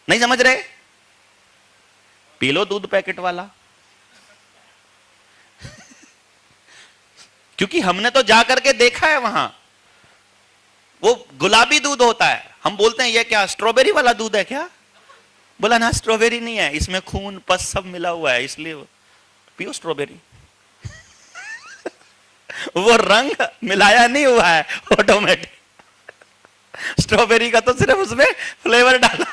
नहीं समझ रहे? पी लो दूध पैकेट वाला। क्योंकि हमने तो जा करके देखा है वहां, वो गुलाबी दूध होता है। हम बोलते हैं ये क्या स्ट्रॉबेरी वाला दूध है क्या? बोला ना स्ट्रॉबेरी नहीं है, इसमें खून पस सब मिला हुआ है, इसलिए पियो स्ट्रॉबेरी। वो रंग मिलाया नहीं हुआ है ऑटोमेटिक, स्ट्रॉबेरी का तो सिर्फ उसमें फ्लेवर डाला,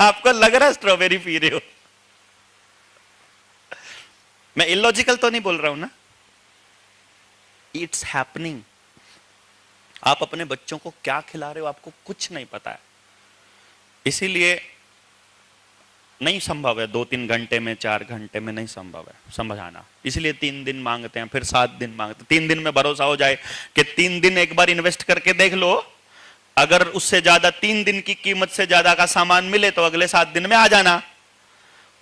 आपको लग रहा है स्ट्रॉबेरी पी रहे हो। मैं इलॉजिकल तो नहीं बोल रहा हूं ना, इट्स हैपनिंग। आप अपने बच्चों को क्या खिला रहे हो आपको कुछ नहीं पता है, इसीलिए नहीं संभव है 2-3 घंटे में 4 घंटे में नहीं संभव है समझाना। इसलिए 3 दिन मांगते हैं, फिर 7 दिन मांगते हैं। 3 दिन में भरोसा हो जाए कि 3 दिन एक बार इन्वेस्ट करके देख लो, अगर उससे ज्यादा 3 दिन की कीमत से ज्यादा का सामान मिले तो अगले 7 दिन में आ जाना,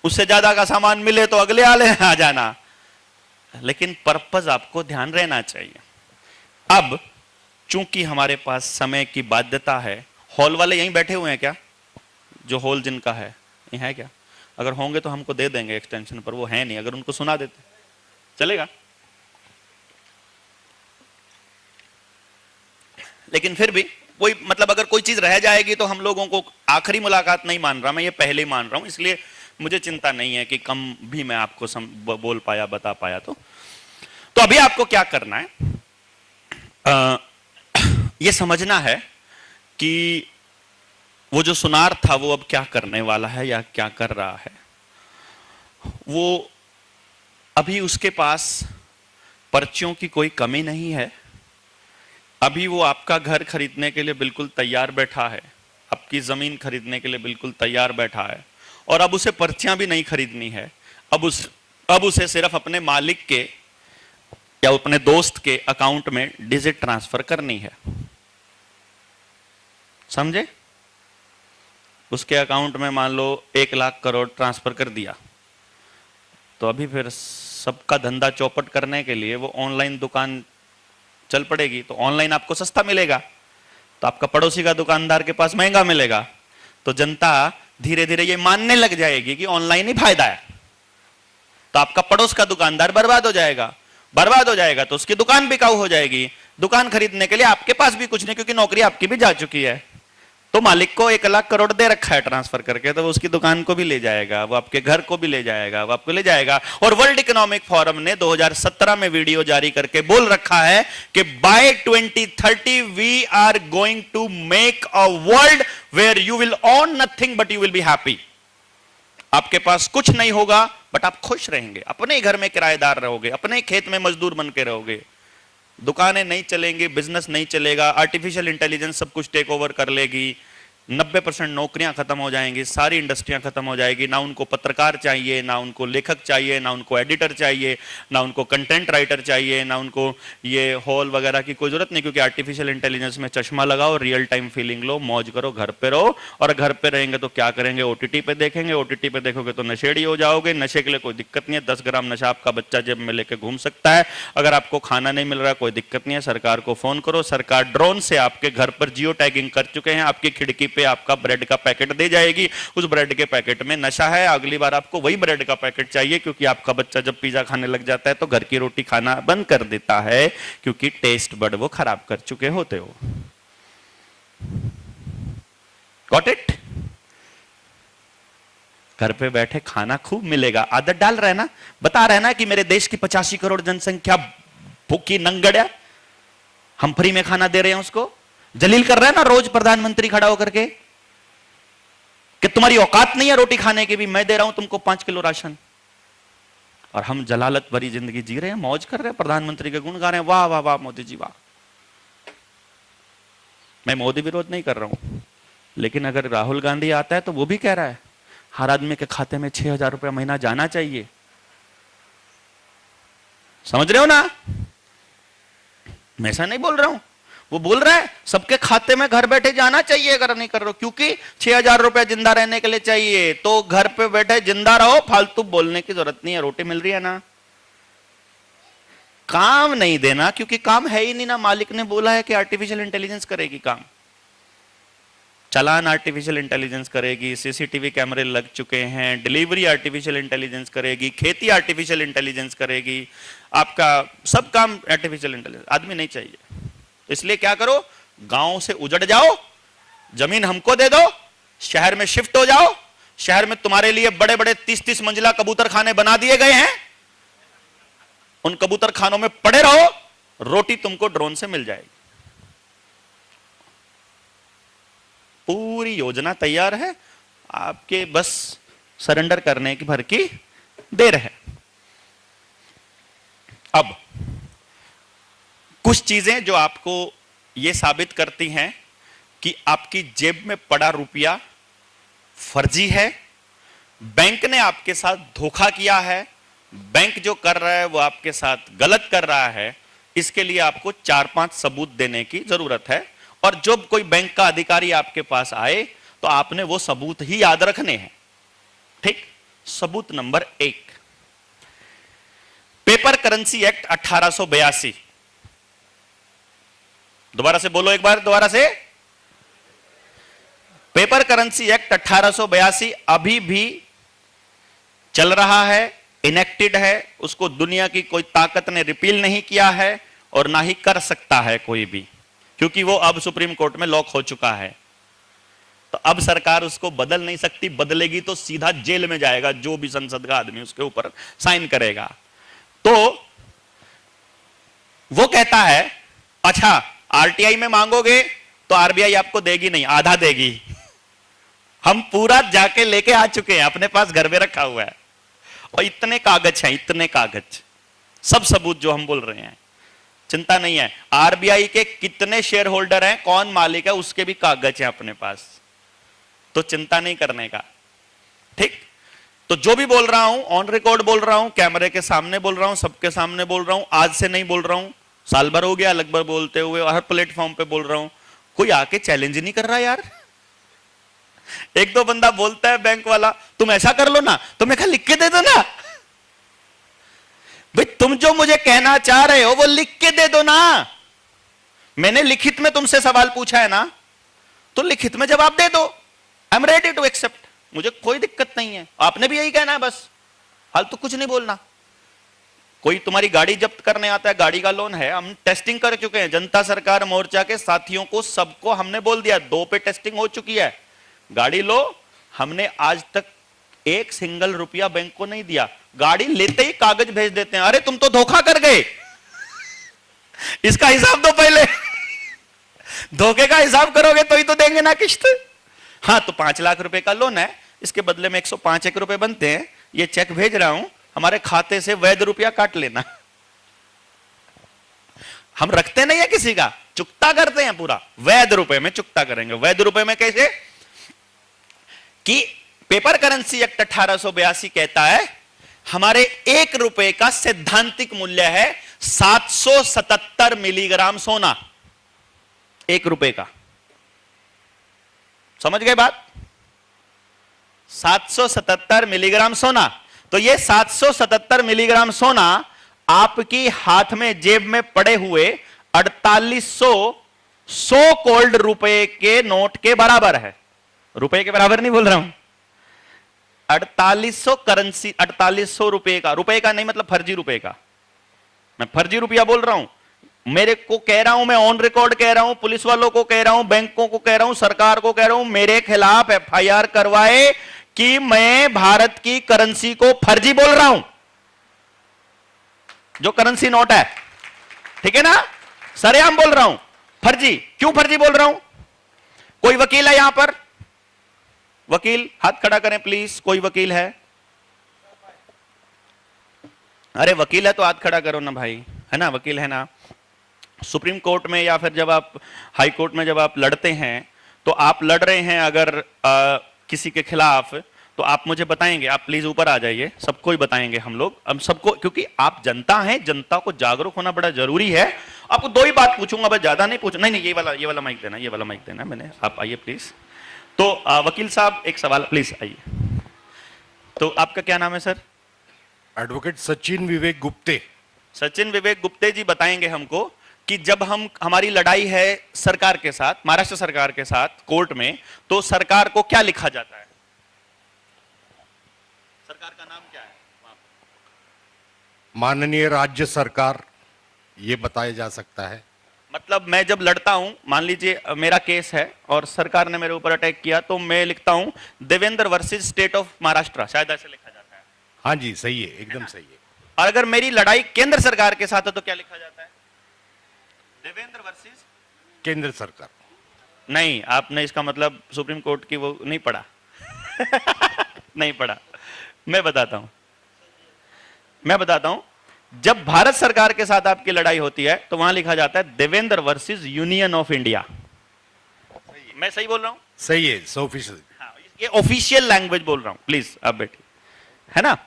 उससे ज्यादा का सामान मिले तो अगले आले आ जाना, लेकिन पर्पज आपको ध्यान रहना चाहिए। अब चूंकि हमारे पास समय की बाध्यता है, हॉल वाले यहीं बैठे हुए हैं क्या? जो हॉल जिनका है यहीं है क्या? अगर होंगे तो हमको दे देंगे एक्सटेंशन पर, वो है नहीं, अगर उनको सुना देते चलेगा। लेकिन फिर भी कोई मतलब अगर कोई चीज रह जाएगी तो हम लोगों को आखिरी मुलाकात नहीं मान रहा मैं, ये पहले ही मान रहा हूं, इसलिए मुझे चिंता नहीं है कि कम भी मैं आपको बोल पाया बता पाया। तो अभी आपको क्या करना है, ये समझना है कि वो जो सुनार था वो अब क्या करने वाला है या क्या कर रहा है। वो अभी उसके पास पर्चियों की कोई कमी नहीं है, अभी वो आपका घर खरीदने के लिए बिल्कुल तैयार बैठा है, आपकी जमीन खरीदने के लिए बिल्कुल तैयार बैठा है, और अब उसे पर्चियां भी नहीं खरीदनी है। अब उसे सिर्फ अपने मालिक के या अपने दोस्त के अकाउंट में डिजिट ट्रांसफर करनी है, समझे? उसके अकाउंट में मान लो 1 लाख करोड़ ट्रांसफर कर दिया, तो अभी फिर सबका धंधा चौपट करने के लिए वो ऑनलाइन दुकान चल पड़ेगी, तो ऑनलाइन आपको सस्ता मिलेगा, तो आपका पड़ोसी का दुकानदार के पास महंगा मिलेगा, तो जनता धीरे धीरे ये मानने लग जाएगी कि ऑनलाइन ही फायदा है, तो आपका पड़ोस का दुकानदार बर्बाद हो जाएगा, बर्बाद हो जाएगा तो उसकी दुकान बिकाऊ हो जाएगी, दुकान खरीदने के लिए आपके पास भी कुछ नहीं, क्योंकि नौकरी आपकी भी जा चुकी है, तो मालिक को 1 लाख करोड़ दे रखा है ट्रांसफर करके, तो वो उसकी दुकान को भी ले जाएगा, वो आपके घर को भी ले जाएगा, वो आपको ले जाएगा। और वर्ल्ड इकोनॉमिक फोरम ने 2017 में वीडियो जारी करके बोल रखा है कि by 2030 we are going to make a world where you will own nothing but you will be happy. आपके पास कुछ नहीं होगा बट आप खुश रहेंगे, अपने घर में किराएदार रहोगे, अपने खेत में मजदूर बन के रहोगे, दुकानें नहीं चलेंगी, बिजनेस नहीं चलेगा, आर्टिफिशियल इंटेलिजेंस सब कुछ टेक ओवर कर लेगी, 90% नौकरियां खत्म हो जाएंगी, सारी इंडस्ट्रियां खत्म हो जाएगी, ना उनको पत्रकार चाहिए, ना उनको लेखक चाहिए, ना उनको एडिटर चाहिए, ना उनको कंटेंट राइटर चाहिए, ना उनको ये हॉल वगैरह की कोई जरूरत नहीं, क्योंकि आर्टिफिशियल इंटेलिजेंस में चश्मा लगाओ, रियल टाइम फीलिंग लो, मौज करो, घर पे रहो। और घर पे रहेंगे तो क्या करेंगे? ओटीटी पे देखेंगे, ओटीटी पे देखोगे तो नशेड़ी हो जाओगे, नशे के लिए कोई दिक्कत नहीं है, 10 ग्राम नशा आपका बच्चा जेब में लेके घूम सकता है। अगर आपको खाना नहीं मिल रहा कोई दिक्कत नहीं है, सरकार को फोन करो, सरकार ड्रोन से आपके घर पर जियो टैगिंग कर चुके हैं, आपकी खिड़की पे आपका ब्रेड का पैकेट दे जाएगी, उस ब्रेड के पैकेट में नशा है, अगली बार आपको वही ब्रेड का पैकेट चाहिए, क्योंकि आपका बच्चा जब पिज्जा खाने लग जाता है तो घर की रोटी खाना बंद कर देता है, क्योंकि टेस्ट बड वो खराब कर चुके होते हो। Got it? घर पे बैठे खाना खूब मिलेगा, आदत डाल रहे ना, बता रहे ना कि मेरे देश की 85 करोड़ जनसंख्या भूखी नंगड़ है, हम फ्री में खाना दे रहे हैं, उसको जलील कर रहे हैं ना रोज प्रधानमंत्री खड़ा होकर के कि तुम्हारी औकात नहीं है रोटी खाने की भी, मैं दे रहा हूं तुमको 5 किलो राशन। और हम जलालत भरी जिंदगी जी रहे हैं, मौज कर रहे हैं, प्रधानमंत्री के गुण गा रहे हैं, वाह वाह वाह मोदी जी वाह। मैं मोदी विरोध नहीं कर रहा हूं, लेकिन अगर राहुल गांधी आता है तो वो भी कह रहा है हर आदमी के खाते में 6,000 रुपया महीना जाना चाहिए। समझ रहे हो ना? मैं ऐसा नहीं बोल रहा हूं, वो बोल रहा है सबके खाते में घर बैठे जाना चाहिए, अगर नहीं कर रहे हो, क्योंकि 6,000 रुपया जिंदा रहने के लिए चाहिए, तो घर पे बैठे जिंदा रहो, फालतू बोलने की जरूरत नहीं है, रोटी मिल रही है ना। काम नहीं देना, क्योंकि काम है ही नहीं ना, मालिक ने बोला है कि आर्टिफिशियल इंटेलिजेंस करेगी काम। चालान आर्टिफिशियल इंटेलिजेंस करेगी, सीसीटीवी कैमरे लग चुके हैं, डिलीवरी आर्टिफिशियल इंटेलिजेंस करेगी, खेती आर्टिफिशियल इंटेलिजेंस करेगी, आपका सब काम आर्टिफिशियल इंटेलिजेंस। आदमी नहीं चाहिए, इसलिए क्या करो, गांव से उजड़ जाओ, जमीन हमको दे दो, शहर में शिफ्ट हो जाओ। शहर में तुम्हारे लिए बड़े बड़े 30-30 मंजिला कबूतर खाने बना दिए गए हैं, उन कबूतर खानों में पड़े रहो, रोटी तुमको ड्रोन से मिल जाएगी। पूरी योजना तैयार है, आपके बस सरेंडर करने की भर की देर है। अब कुछ चीजें जो आपको यह साबित करती हैं कि आपकी जेब में पड़ा रुपया फर्जी है, बैंक ने आपके साथ धोखा किया है, बैंक जो कर रहा है वो आपके साथ गलत कर रहा है, इसके लिए आपको 4-5 सबूत देने की जरूरत है। और जब कोई बैंक का अधिकारी आपके पास आए तो आपने वो सबूत ही याद रखने हैं। ठीक, सबूत नंबर 1, पेपर करेंसी एक्ट 1882। दोबारा से बोलो एक बार, दोबारा से। पेपर करेंसी एक्ट 1882 अभी भी चल रहा है, इनेक्टेड है, उसको दुनिया की कोई ताकत ने रिपील नहीं किया है और ना ही कर सकता है कोई भी, क्योंकि वो अब सुप्रीम कोर्ट में लॉक हो चुका है। तो अब सरकार उसको बदल नहीं सकती, बदलेगी तो सीधा जेल में जाएगा जो भी संसद का आदमी उसके ऊपर साइन करेगा। तो वो कहता है, अच्छा आरटीआई में मांगोगे तो आरबीआई आपको देगी नहीं, आधा देगी। हम पूरा जाके लेके आ चुके हैं, अपने पास घर में रखा हुआ है, और इतने कागज हैं, इतने कागज, सब सबूत जो हम बोल रहे हैं, चिंता नहीं है। आरबीआई के कितने शेयर होल्डर हैं, कौन मालिक है, उसके भी कागज हैं अपने पास, तो चिंता नहीं करने का। ठीक, तो जो भी बोल रहा हूं ऑन रिकॉर्ड बोल रहा हूं, कैमरे के सामने बोल रहा हूं, सबके सामने बोल रहा हूं, आज से नहीं बोल रहा हूं, साल भर हो गया लगभग बोलते हुए, हर प्लेटफॉर्म पे बोल रहा हूं। कोई आके चैलेंज नहीं कर रहा यार। एक दो बंदा बोलता है बैंक वाला, तुम ऐसा कर लो ना, तो मैं कहा लिख के दे दो ना भाई, तुम जो मुझे कहना चाह रहे हो वो लिख के दे दो ना। मैंने लिखित में तुमसे सवाल पूछा है ना, तो लिखित में जवाब दे दो। I am ready to accept, मुझे कोई दिक्कत नहीं है। आपने भी यही कहना है, बस हाल तो कुछ नहीं बोलना। कोई तुम्हारी गाड़ी जब्त करने आता है, गाड़ी का लोन है, हम टेस्टिंग कर चुके हैं, जनता सरकार मोर्चा के साथियों को सबको हमने बोल दिया, 2 पे टेस्टिंग हो चुकी है, गाड़ी लो। हमने आज तक एक सिंगल रुपया बैंक को नहीं दिया, गाड़ी लेते ही कागज भेज देते हैं, अरे तुम तो धोखा कर गए, इसका हिसाब दो पहले। धोखे का हिसाब करोगे तो ही तो देंगे ना किस्त। हाँ, तो 5 लाख रुपए का लोन है, इसके बदले में 105 रुपए बनते हैं, ये चेक भेज रहा हूं, हमारे खाते से वैध रुपया काट लेना। हम रखते नहीं है किसी का, चुकता करते हैं, पूरा वैध रुपए में चुकता करेंगे। वैध रुपए में कैसे कि पेपर करेंसी एक्ट 1882 कहता है हमारे 1 रुपए का सैद्धांतिक मूल्य है 777 मिलीग्राम सोना, 1 रुपए का। समझ गए बात? 777 मिलीग्राम सोना। तो ये 777 मिलीग्राम सोना आपकी हाथ में जेब में पड़े हुए 4800 सो कोल्ड रुपए के नोट के बराबर है। रुपए के बराबर नहीं बोल रहा हूं, 4800 करेंसी, 4800 रुपए का, रुपए का नहीं मतलब फर्जी रुपए का, मैं फर्जी रुपया बोल रहा हूं। मेरे को कह रहा हूं, मैं ऑन रिकॉर्ड कह रहा हूं, पुलिस वालों को कह रहा हूं, बैंकों को कह रहा हूं, सरकार को कह रहा हूं, मेरे खिलाफ एफआईआर करवाए कि मैं भारत की करेंसी को फर्जी बोल रहा हूं, जो करेंसी नोट है, ठीक है ना, सरेआम बोल रहा हूं फर्जी। क्यों फर्जी बोल रहा हूं? कोई वकील है यहां पर? वकील हाथ खड़ा करें प्लीज, कोई वकील है? अरे वकील है तो हाथ खड़ा करो ना भाई, है ना, वकील है ना। सुप्रीम कोर्ट में या फिर जब आप हाई कोर्ट में जब आप लड़ते हैं, तो आप लड़ रहे हैं अगर किसी के खिलाफ, तो आप मुझे बताएंगे, आप प्लीज ऊपर आ जाइए, सबको ही बताएंगे हम लोग, हम सबको, क्योंकि आप जनता हैं, जनता को जागरूक होना बड़ा जरूरी है। आपको 2 ही बात पूछूंगा, बस ज्यादा नहीं पूछूंगा। नहीं, ये वाला माइक देना, ये वाला माइक देना मैंने, आप आइए प्लीज। तो वकील साहब एक सवाल, प्लीज आइए। तो आपका क्या नाम है सर? एडवोकेट सचिन विवेक गुप्ते। सचिन विवेक गुप्ते जी बताएंगे हमको कि जब हमारी लड़ाई है सरकार के साथ, महाराष्ट्र सरकार के साथ कोर्ट में, तो सरकार को क्या लिखा जाता है? सरकार का नाम क्या है वहां पर? माननीय राज्य सरकार, ये बताया जा सकता है। मतलब मैं जब लड़ता हूं, मान लीजिए मेरा केस है और सरकार ने मेरे ऊपर अटैक किया, तो मैं लिखता हूं Devendra versus state of Maharashtra, शायद ऐसे लिखा जाता है। हाँ जी, सही है, एकदम सही है। और अगर मेरी लड़ाई केंद्र सरकार के साथ है तो क्या लिखा जाता है? देवेंद्र वर्सेस केंद्र सरकार। नहीं, आपने इसका मतलब सुप्रीम कोर्ट की वो नहीं पढ़ा। नहीं पढ़ा। मैं बताता हूं, जब भारत सरकार के साथ आपकी लड़ाई होती है तो वहां लिखा जाता है Devendra versus union of India. मैं सही बोल रहा हूं? सही है, 100%। हाँ, ये ऑफिशियल लैंग्वेज बोल रहा हूं, प्लीज आप बैठिए, है ना।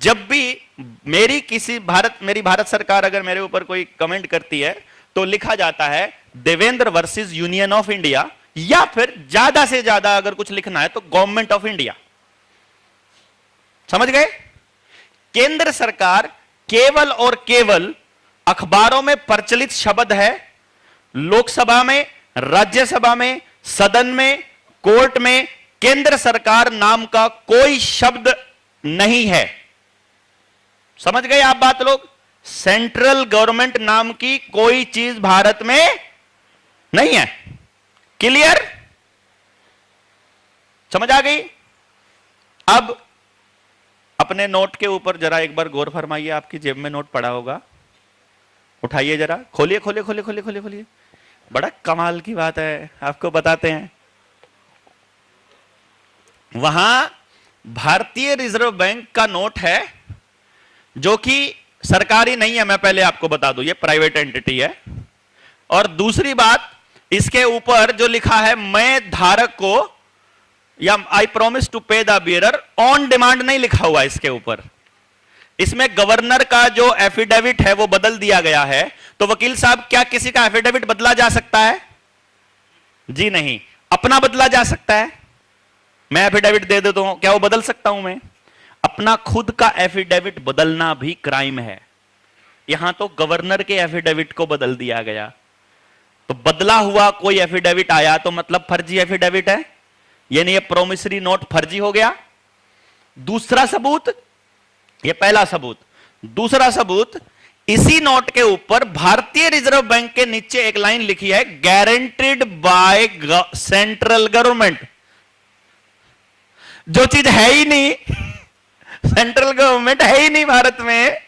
जब भी मेरी भारत सरकार अगर मेरे ऊपर कोई कमेंट करती है तो लिखा जाता है Devendra versus union of India, या फिर ज्यादा से ज्यादा अगर कुछ लिखना है तो गवर्नमेंट ऑफ इंडिया। समझ गए? केंद्र सरकार केवल और केवल अखबारों में प्रचलित शब्द है, लोकसभा में, राज्यसभा में, सदन में, कोर्ट में केंद्र सरकार नाम का कोई शब्द नहीं है। समझ गए आप बात लोग? सेंट्रल गवर्नमेंट नाम की कोई चीज भारत में नहीं है। क्लियर? समझ आ गई? अब अपने नोट के ऊपर जरा एक बार गौर फरमाइए। आपकी जेब में नोट पड़ा होगा, उठाइए जरा, खोलिए खोलिए खोलिए खोलिए खोलिए खोलिए। बड़ा कमाल की बात है, आपको बताते हैं। वहां भारतीय रिजर्व बैंक का नोट है, जो कि सरकारी नहीं है, मैं पहले आपको बता दूं, ये प्राइवेट एंटिटी है। और दूसरी बात, इसके ऊपर जो लिखा है मैं धारक को, या आई प्रॉमिस टू पे द बियरर, ऑन डिमांड नहीं लिखा हुआ इसके ऊपर। इसमें गवर्नर का जो एफिडेविट है वो बदल दिया गया है। तो वकील साहब, क्या किसी का एफिडेविट बदला जा सकता है? जी नहीं। अपना बदला जा सकता है? मैं एफिडेविट दे देता हूं, क्या वो बदल सकता हूं मैं? अपना खुद का एफिडेविट बदलना भी क्राइम है। यहां तो गवर्नर के एफिडेविट को बदल दिया गया। तो बदला हुआ कोई एफिडेविट आया तो मतलब फर्जी एफिडेविट है, यानी ये प्रोमिसरी नोट फर्जी हो गया। दूसरा सबूत, ये पहला सबूत। दूसरा सबूत, इसी नोट के ऊपर भारतीय रिजर्व बैंक के नीचे एक लाइन लिखी है, गारंटीड बाय सेंट्रल गवर्नमेंट। जो चीज है ही नहीं, सेंट्रल गवर्नमेंट है ही नहीं भारत में,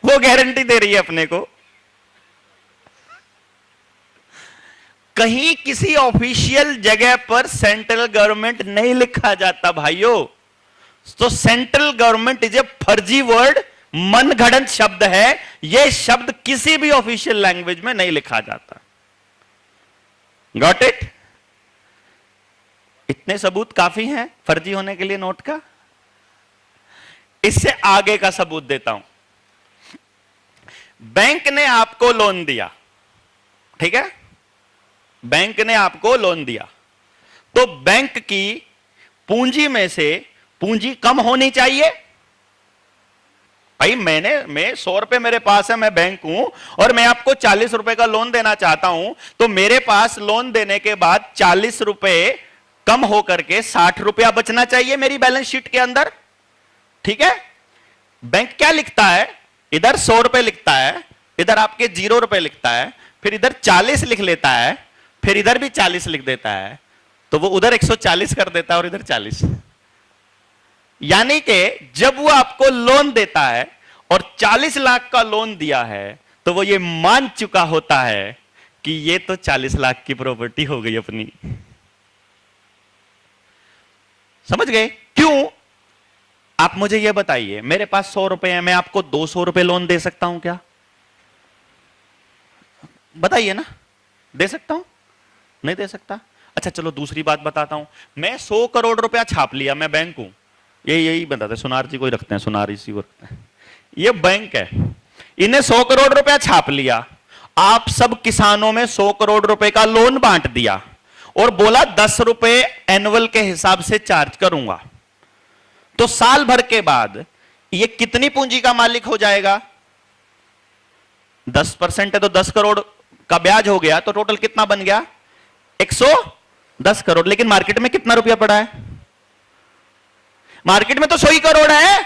वो गारंटी दे रही है अपने को। कहीं किसी ऑफिशियल जगह पर सेंट्रल गवर्नमेंट नहीं लिखा जाता भाइयों। तो सेंट्रल गवर्नमेंट इज ए फर्जी वर्ड, मनगढ़ंत शब्द है। यह शब्द किसी भी ऑफिशियल लैंग्वेज में नहीं लिखा जाता। Got it? इतने सबूत काफी हैं फर्जी होने के लिए नोट का। इससे आगे का सबूत देता हूं। बैंक ने आपको लोन दिया, ठीक है? बैंक ने आपको लोन दिया, तो बैंक की पूंजी में से पूंजी कम होनी चाहिए। भाई मैं 100 रुपए मेरे पास है, मैं बैंक हूं और मैं आपको 40 रुपए का लोन देना चाहता हूं, तो मेरे पास लोन देने के बाद 40 रुपए कम होकर के 60 रुपया बचना चाहिए मेरी बैलेंस शीट के अंदर। ठीक है? बैंक क्या लिखता है? इधर 100 रुपए लिखता है, इधर आपके 0 रुपए लिखता है, फिर इधर 40 लिख लेता है, फिर इधर भी 40 लिख देता है, तो वो उधर 140 कर देता है और इधर 40। यानी कि जब वो आपको लोन देता है और 40 लाख का लोन दिया है, तो वो ये मान चुका होता है कि ये तो 40 लाख की प्रॉपर्टी हो गई अपनी। समझ गए? क्यों? आप मुझे ये बताइए, मेरे पास 100 रुपए है, मैं आपको 200 रुपए लोन दे सकता हूं क्या? बताइए ना, दे सकता हूं? नहीं दे सकता। अच्छा चलो दूसरी बात बताता हूं। मैं 100 करोड़ रुपया छाप लिया, मैं बैंक हूं, यही बताते, सुनार जी को ही रखते हैं, सुनार इसी को रखते हैं। ये बैंक है, इन्हें 100 करोड़ रुपया छाप लिया, आप सब किसानों में 100 करोड़ रुपए का लोन बांट दिया और बोला 10 रुपए एनुअल के हिसाब से चार्ज करूंगा। तो साल भर के बाद ये कितनी पूंजी का मालिक हो जाएगा? 10% है तो 10 करोड़ का ब्याज हो गया, तो टोटल कितना बन गया? 110 करोड़। लेकिन मार्केट में कितना रुपया पड़ा है? मार्केट में तो 100 ही करोड़ है।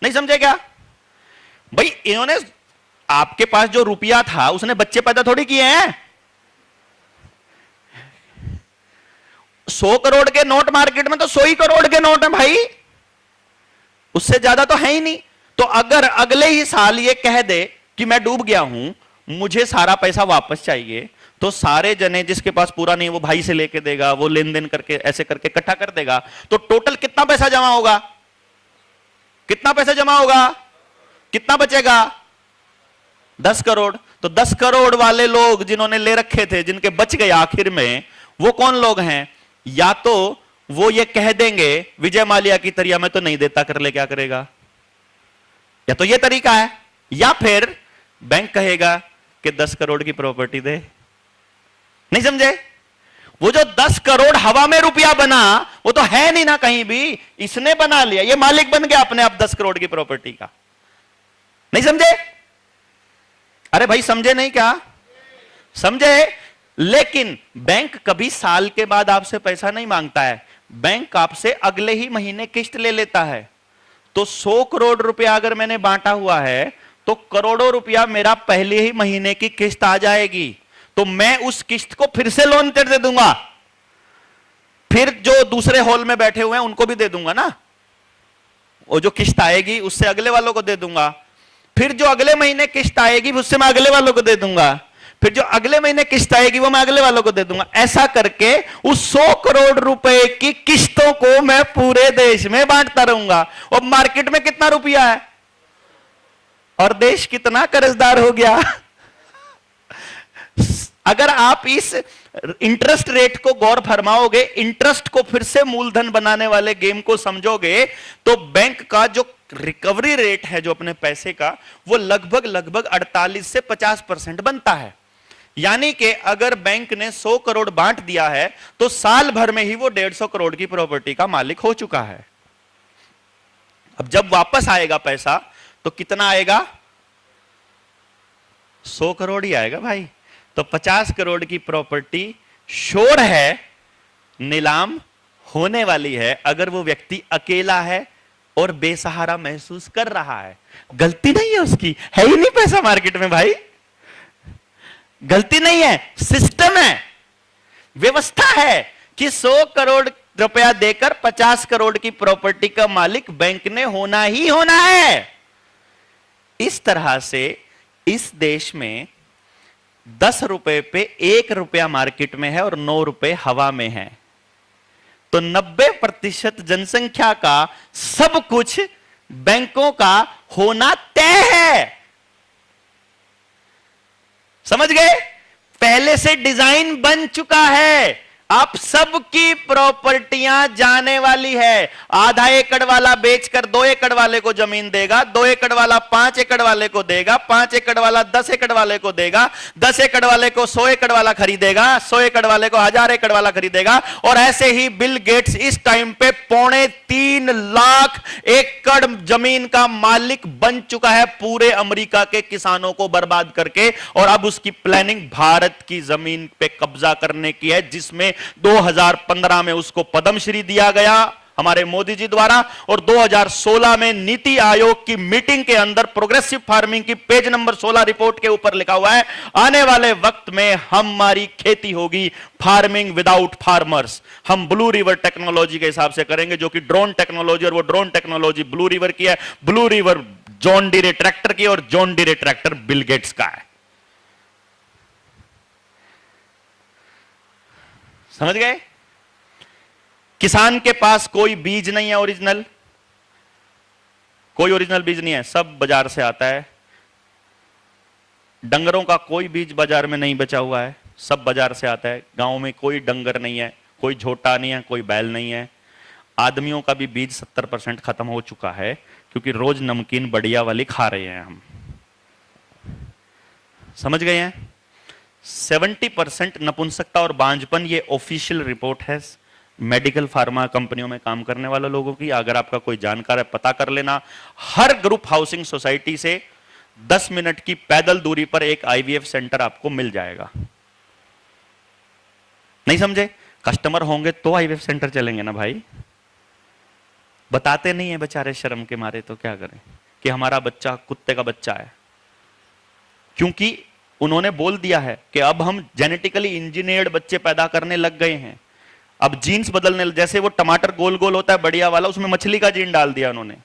नहीं समझे क्या भाई? इन्होंने, आपके पास जो रुपया था उसने बच्चे पैदा थोड़ी किए हैं। 100 करोड़ के नोट मार्केट में तो 100 ही करोड़ के नोट है भाई, उससे ज्यादा तो है ही नहीं। तो अगर अगले ही साल ये कह दे कि मैं डूब गया हूं, मुझे सारा पैसा वापस चाहिए, तो सारे जने जिसके पास पूरा नहीं वो भाई से लेके देगा, वो लेन देन करके ऐसे करके इकट्ठा कर देगा। तो टोटल कितना पैसा जमा होगा? कितना पैसा जमा होगा? कितना बचेगा? 10 करोड़। तो 10 करोड़ वाले लोग जिन्होंने ले रखे थे, जिनके बच गए आखिर में, वो कौन लोग हैं? या तो वो ये कह देंगे विजय माल्या की तरह मैं तो नहीं देता, कर ले क्या करेगा, या तो ये तरीका है, या फिर बैंक कहेगा कि 10 करोड़ की प्रॉपर्टी दे। नहीं समझे? वो जो 10 करोड़ हवा में रुपया बना वो तो है नहीं ना कहीं भी, इसने बना लिया, ये मालिक बन गया अपने आप 10 करोड़ की प्रॉपर्टी का। नहीं समझे? अरे भाई समझे नहीं क्या? समझे? लेकिन बैंक कभी साल के बाद आपसे पैसा नहीं मांगता है, बैंक आपसे अगले ही महीने किस्त ले लेता है। तो 100 करोड़ रुपया अगर मैंने बांटा हुआ है तो करोड़ों रुपया मेरा पहले ही महीने की किस्त आ जाएगी, तो मैं उस किस्त को फिर से लोन दे दूंगा, फिर जो दूसरे हॉल में बैठे हुए हैं उनको भी दे दूंगा ना, वो जो किस्त आएगी उससे अगले वालों को दे दूंगा, फिर जो अगले महीने किस्त आएगी उससे मैं अगले वालों को दे दूंगा, फिर जो अगले महीने किस्त आएगी वो मैं अगले वालों को दे दूंगा। ऐसा करके उस 100 करोड़ रुपए की किस्तों को मैं पूरे देश में बांटता रहूंगा। और मार्केट में कितना रुपया है और देश कितना कर्जदार हो गया। अगर आप इस इंटरेस्ट रेट को गौर फरमाओगे, इंटरेस्ट को फिर से मूलधन बनाने वाले गेम को समझोगे, तो बैंक का जो रिकवरी रेट है जो अपने पैसे का, वो लगभग 48 से 50% बनता है। यानी कि अगर बैंक ने 100 करोड़ बांट दिया है तो साल भर में ही वो 150 करोड़ की प्रॉपर्टी का मालिक हो चुका है। अब जब वापस आएगा पैसा तो कितना आएगा? 100 करोड़ ही आएगा भाई। तो 50 करोड़ की प्रॉपर्टी श्योर है नीलाम होने वाली है, अगर वो व्यक्ति अकेला है और बेसहारा महसूस कर रहा है। गलती नहीं है उसकी, है ही नहीं पैसा मार्केट में भाई, गलती नहीं है, सिस्टम है, व्यवस्था है कि 100 करोड़ रुपया देकर 50 करोड़ की प्रॉपर्टी का मालिक बैंक ने होना ही होना है। इस तरह से इस देश में 10 रुपए पे 1 रुपया मार्केट में है और 9 रुपए हवा में है। तो 90% जनसंख्या का सब कुछ बैंकों का होना तय है। समझ गए? पहले से डिजाइन बन चुका है। आप सबकी प्रॉपर्टियां जाने वाली है। आधा एकड़ वाला बेचकर 2 एकड़ वाले को जमीन देगा, 2 एकड़ वाला 5 एकड़ वाले को देगा, 5 एकड़ वाला 10 एकड़ वाले को देगा, 10 एकड़ वाले को 100 एकड़ वाला खरीदेगा, 100 एकड़ वाले को 1000 एकड़ वाला खरीदेगा। और ऐसे ही बिल गेट्स इस टाइम पे 3.25 लाख एकड़ जमीन का मालिक बन चुका है, पूरे अमेरिका के किसानों को बर्बाद करके। और अब उसकी प्लानिंग भारत की जमीन पे कब्जा करने की है, जिसमें 2015 में उसको पद्मश्री दिया गया हमारे मोदी जी द्वारा, और 2016 में नीति आयोग की मीटिंग के अंदर प्रोग्रेसिव फार्मिंग की पेज नंबर 16 रिपोर्ट के ऊपर लिखा हुआ है, आने वाले वक्त में हमारी खेती होगी फार्मिंग विदाउट फार्मर्स। हम ब्लू रिवर टेक्नोलॉजी के हिसाब से करेंगे, जो कि ड्रोन टेक्नोलॉजी, और वो ड्रोन टेक्नोलॉजी ब्लू रिवर की है। Blue river John Deere tractor की, और John Deere tractor Bill Gates का है। समझ गए? किसान के पास कोई बीज नहीं है ओरिजिनल, कोई ओरिजिनल बीज नहीं है, सब बाजार से आता है। डंगरों का कोई बीज बाजार में नहीं बचा हुआ है, सब बाजार से आता है। गांव में कोई डंगर नहीं है, कोई झोटा नहीं है, कोई बैल नहीं है। आदमियों का भी बीज 70% खत्म हो चुका है, क्योंकि रोज नमकीन बढ़िया वाली खा रहे हैं हम। समझ गए हैं? 70% नपुंसकता और बांझपन, ये ऑफिशियल रिपोर्ट है मेडिकल फार्मा कंपनियों में काम करने वाले लोगों की। अगर आपका कोई जानकार है पता कर लेना। हर ग्रुप हाउसिंग सोसाइटी से 10 मिनट की पैदल दूरी पर एक आईवीएफ सेंटर आपको मिल जाएगा। नहीं समझे? कस्टमर होंगे तो आईवीएफ सेंटर चलेंगे ना भाई। बताते नहीं है बेचारे शर्म के मारे, तो क्या करें कि हमारा बच्चा कुत्ते का बच्चा है, क्योंकि उन्होंने बोल दिया है कि अब हम जेनेटिकली इंजीनियर्ड बच्चे पैदा करने लग गए हैं। अब जीन्स बदलने, जैसे वो टमाटर गोल गोल होता है बढ़िया वाला, उसमें मछली का जीन डाल दिया उन्होंने।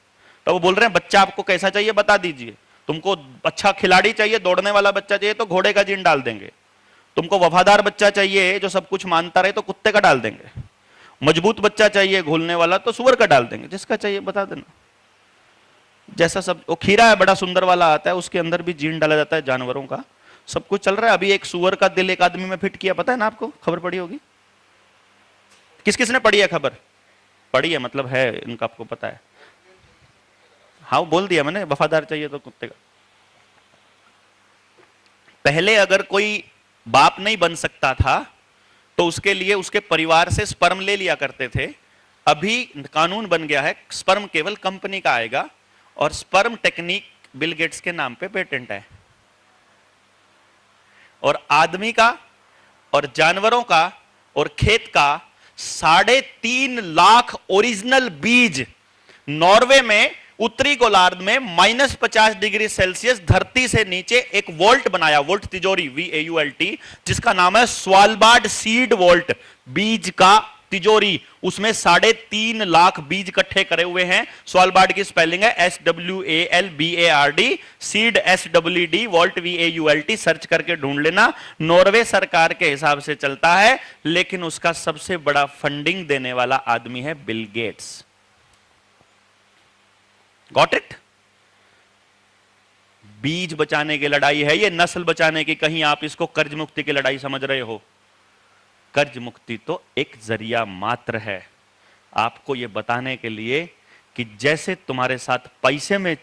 तो वो बोल रहे हैं बच्चा आपको कैसा चाहिए बता दीजिए, तुमको अच्छा खिलाड़ी चाहिए, दौड़ने वाला बच्चा चाहिए तो घोड़े का जीन डाल देंगे, तुमको वफादार बच्चा चाहिए जो सब कुछ मानता रहे तो कुत्ते का डाल देंगे, मजबूत बच्चा चाहिए घुलने वाला तो सुअर का डाल देंगे, जिसका चाहिए बता देना। जैसा सब, वो खीरा है बड़ा सुंदर वाला आता है, उसके अंदर भी जीन डाला जाता है जानवरों का, सब कुछ चल रहा है। अभी एक सुअर का दिल एक आदमी में फिट किया, पता है ना आपको, खबर पड़ी होगी। किस किस ने पढ़ी है खबर? पढ़ी है मतलब है इनका, आपको पता है। हाँ बोल दिया मैंने, वफादार चाहिए तो कुत्ते का। पहले अगर कोई बाप नहीं बन सकता था तो उसके लिए उसके परिवार से स्पर्म ले लिया करते थे। अभी कानून बन गया है स्पर्म केवल कंपनी का आएगा, और स्पर्म टेक्निक बिल गेट्स के नाम पे पेटेंट है। और आदमी का और जानवरों का और खेत का 3.5 लाख ओरिजिनल बीज नॉर्वे में उत्तरी गोलार्ध में -50 डिग्री सेल्सियस धरती से नीचे एक वोल्ट बनाया, वोल्ट तिजोरी VAULT, जिसका नाम है स्वालबार्ड सीड वोल्ट, बीज का तिजोरी। उसमें 3.5 लाख बीज इकट्ठे करे हुए हैं। स्वालबार्ड की स्पेलिंग है SWALBARD, seed SEED, volt VAULT, search करके ढूंढ लेना। नॉर्वे सरकार के हिसाब से चलता है, लेकिन उसका सबसे बड़ा फंडिंग देने वाला आदमी है बिल गेट्स। Got it? बीज बचाने की लड़ाई है ये, नस्ल बचाने की। कहीं आप इसको कर्ज मुक्ति की लड़ाई समझ रहे हो? कर्ज मुक्ति तो एक जरिया मात्र है आपको ये बताने के लिए कि जैसे तुम्हारे साथ पैसे में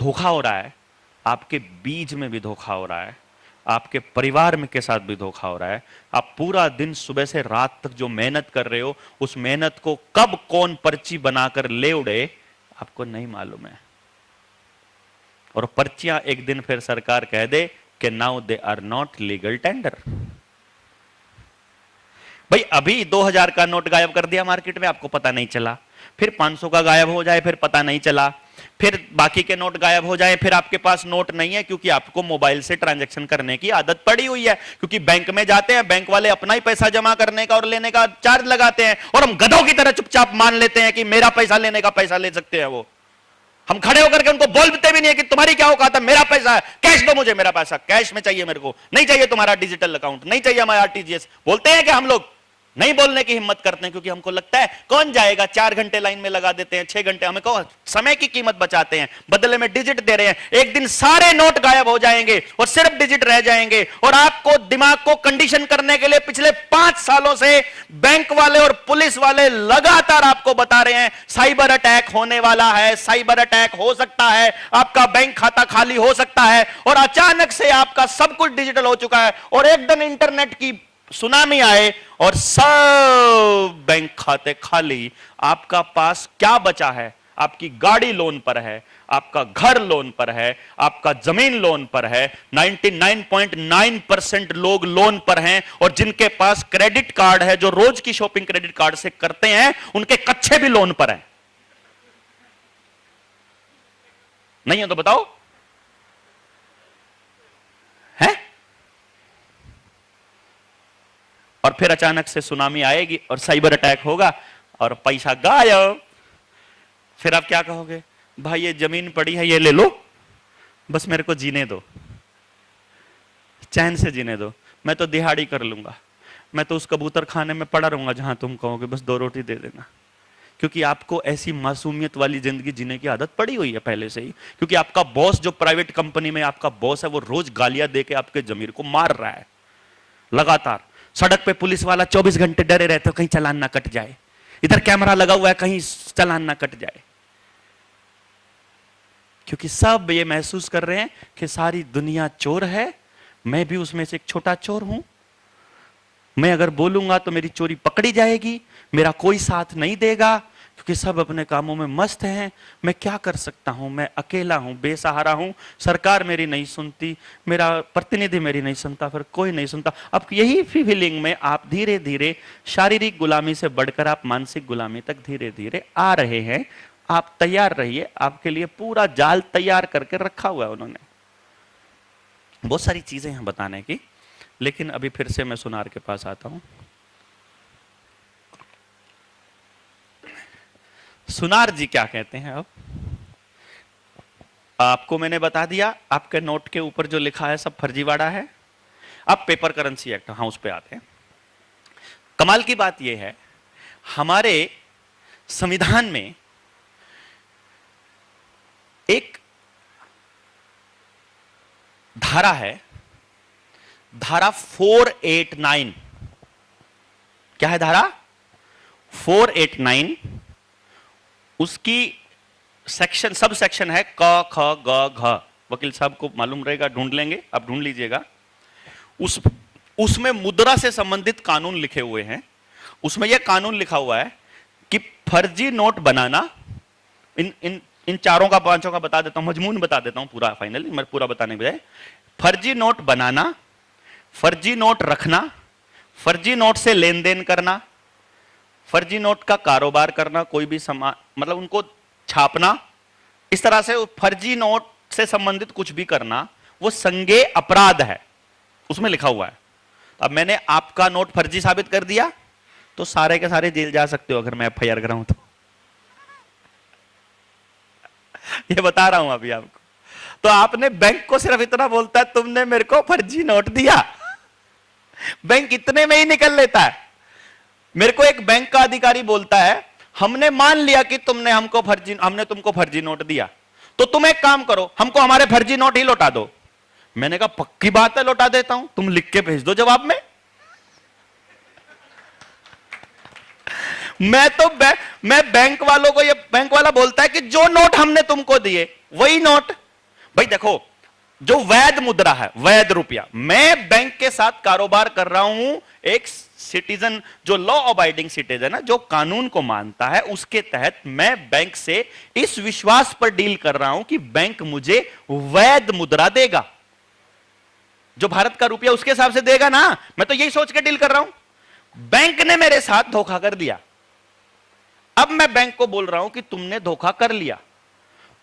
धोखा हो रहा है, आपके बीज में भी धोखा हो रहा है, आपके परिवार में के साथ भी धोखा हो रहा है। आप पूरा दिन सुबह से रात तक जो मेहनत कर रहे हो, उस मेहनत को कब कौन पर्ची बनाकर ले उड़े आपको नहीं मालूम है। और पर्चियां एक दिन फिर सरकार कह दे कि now they are not legal tender. भाई अभी 2000 का नोट गायब कर दिया मार्केट में, आपको पता नहीं चला। फिर 500 का गायब हो जाए, फिर पता नहीं चला। फिर बाकी के नोट गायब हो जाए, फिर आपके पास नोट नहीं है, क्योंकि आपको मोबाइल से ट्रांजैक्शन करने की आदत पड़ी हुई है। क्योंकि बैंक में जाते हैं, बैंक वाले अपना ही पैसा जमा करने का और लेने का चार्ज लगाते हैं, और हम गधों की तरह चुपचाप मान लेते हैं कि मेरा पैसा लेने का पैसा ले सकते हैं वो। हम खड़े होकर के उनको बोलते भी नहीं है कि तुम्हारी क्या औकात है, मेरा पैसा है, कैश दो मुझे, मेरा पैसा कैश में चाहिए मेरे को, नहीं चाहिए तुम्हारा डिजिटल अकाउंट, नहीं चाहिए हमारा RTGS। बोलते हैं कि हम लोग नहीं बोलने की हिम्मत करते हैं, क्योंकि हमको लगता है कौन जाएगा, 4 घंटे लाइन में लगा देते हैं, 6 घंटे, हमें कौन समय की कीमत बचाते हैं, बदले में डिजिट दे रहे हैं। एक दिन सारे नोट गायब हो जाएंगे और सिर्फ डिजिट रह जाएंगे। और आपको दिमाग को कंडीशन करने के लिए पिछले 5 सालों से बैंक वाले और पुलिस वाले लगातार आपको बता रहे हैं साइबर अटैक होने वाला है, साइबर अटैक हो सकता है, आपका बैंक खाता खाली हो सकता है। और अचानक से आपका सब कुछ डिजिटल हो चुका है, और एकदम इंटरनेट की सुनामी आए और सब बैंक खाते खाली। आपका पास क्या बचा है? आपकी गाड़ी लोन पर है, आपका घर लोन पर है, आपका जमीन लोन पर है। 99.9% लोग लोन पर हैं, और जिनके पास क्रेडिट कार्ड है, जो रोज की शॉपिंग क्रेडिट कार्ड से करते हैं, उनके कच्चे भी लोन पर हैं। नहीं है तो बताओ, है? और फिर अचानक से सुनामी आएगी और साइबर अटैक होगा और पैसा गायब। फिर आप क्या कहोगे? भाई ये जमीन पड़ी है, ये ले लो, बस मेरे को जीने दो, चैन से जीने दो, मैं तो दिहाड़ी कर लूंगा, मैं तो उस कबूतर खाने में पड़ा रहूंगा जहां तुम कहोगे, बस 2 रोटी दे देना। क्योंकि आपको ऐसी मासूमियत वाली जिंदगी जीने की आदत पड़ी हुई है पहले से ही। क्योंकि आपका बॉस, जो प्राइवेट कंपनी में आपका बॉस है, वो रोज गालियां देके आपके जमीर को मार रहा है लगातार। सड़क पे पुलिस वाला 24 घंटे डरे रहते हो कहीं चालान ना कट जाए, इधर कैमरा लगा हुआ है कहीं चालान ना कट जाए। क्योंकि सब ये महसूस कर रहे हैं कि सारी दुनिया चोर है, मैं भी उसमें से एक छोटा चोर हूं। मैं अगर बोलूंगा तो मेरी चोरी पकड़ी जाएगी, मेरा कोई साथ नहीं देगा, क्योंकि सब अपने कामों में मस्त हैं। मैं क्या कर सकता हूं, मैं अकेला हूं, बेसहारा हूं, सरकार मेरी नहीं सुनती, मेरा प्रतिनिधि मेरी नहीं सुनता, फिर कोई नहीं सुनता। अब यही फीलिंग में आप धीरे धीरे शारीरिक गुलामी से बढ़कर आप मानसिक गुलामी तक धीरे धीरे आ रहे हैं। आप तैयार रहिए, आपके लिए पूरा जाल तैयार करके रखा हुआ है उन्होंने। बहुत सारी चीजें हैं बताने की, लेकिन अभी फिर से मैं सुनार के पास आता हूं। सुनार जी क्या कहते हैं? अब आपको मैंने बता दिया, आपके नोट के ऊपर जो लिखा है सब फर्जीवाड़ा है। अब पेपर करेंसी एक्ट, हाँ उस पे आते हैं। कमाल की बात यह है, हमारे संविधान में एक धारा है, धारा 489। क्या है धारा 489? उसकी सेक्शन, सब सेक्शन है क ख ग घ। वकील साहब को मालूम रहेगा, ढूंढ लेंगे, आप ढूंढ लीजिएगा। उसमें मुद्रा से संबंधित कानून लिखे हुए हैं। उसमें यह कानून लिखा हुआ है कि फर्जी नोट बनाना, इन चारों का, पांचों का बता देता हूं, मजमून बता देता हूं पूरा, फाइनली मैं पूरा बताने के बजाय। फर्जी नोट बनाना, फर्जी नोट रखना, फर्जी नोट से लेन देन करना, फर्जी नोट का कारोबार करना, कोई भी सामान मतलब उनको छापना, इस तरह से फर्जी नोट से संबंधित कुछ भी करना, वो संज्ञेय अपराध है, उसमें लिखा हुआ है। अब मैंने आपका नोट फर्जी साबित कर दिया तो सारे के सारे जेल जा सकते हो, अगर मैं एफआईआर कराऊं तो। ये बता रहा हूं अभी आपको। तो आपने बैंक को सिर्फ इतना बोलता है, तुमने मेरे को फर्जी नोट दिया, बैंक इतने में ही निकल लेता है। मेरे को एक बैंक का अधिकारी बोलता है, हमने मान लिया कि हमने तुमको फर्जी नोट दिया, तो तुम एक काम करो, हमको हमारे फर्जी नोट ही लौटा दो। मैंने कहा पक्की बात है, लौटा देता हूं, तुम लिख के भेज दो जवाब में। मैं बैंक वालों को, ये बैंक वाला बोलता है कि जो नोट हमने तुमको दिए वही नोट। भाई देखो, जो वैध मुद्रा है, वैध रुपया, मैं बैंक के साथ कारोबार कर रहा हूं, एक सिटीजन जो लॉ अबाइडिंग सिटीजन है, जो कानून को मानता है, उसके तहत मैं बैंक से इस विश्वास पर डील कर रहा हूं कि बैंक मुझे वैध मुद्रा देगा, जो भारत का रुपया उसके हिसाब से देगा ना। मैं तो यही सोच के डील कर रहा हूं। बैंक ने मेरे साथ धोखा कर दिया। अब मैं बैंक को बोल रहा हूं कि तुमने धोखा कर लिया,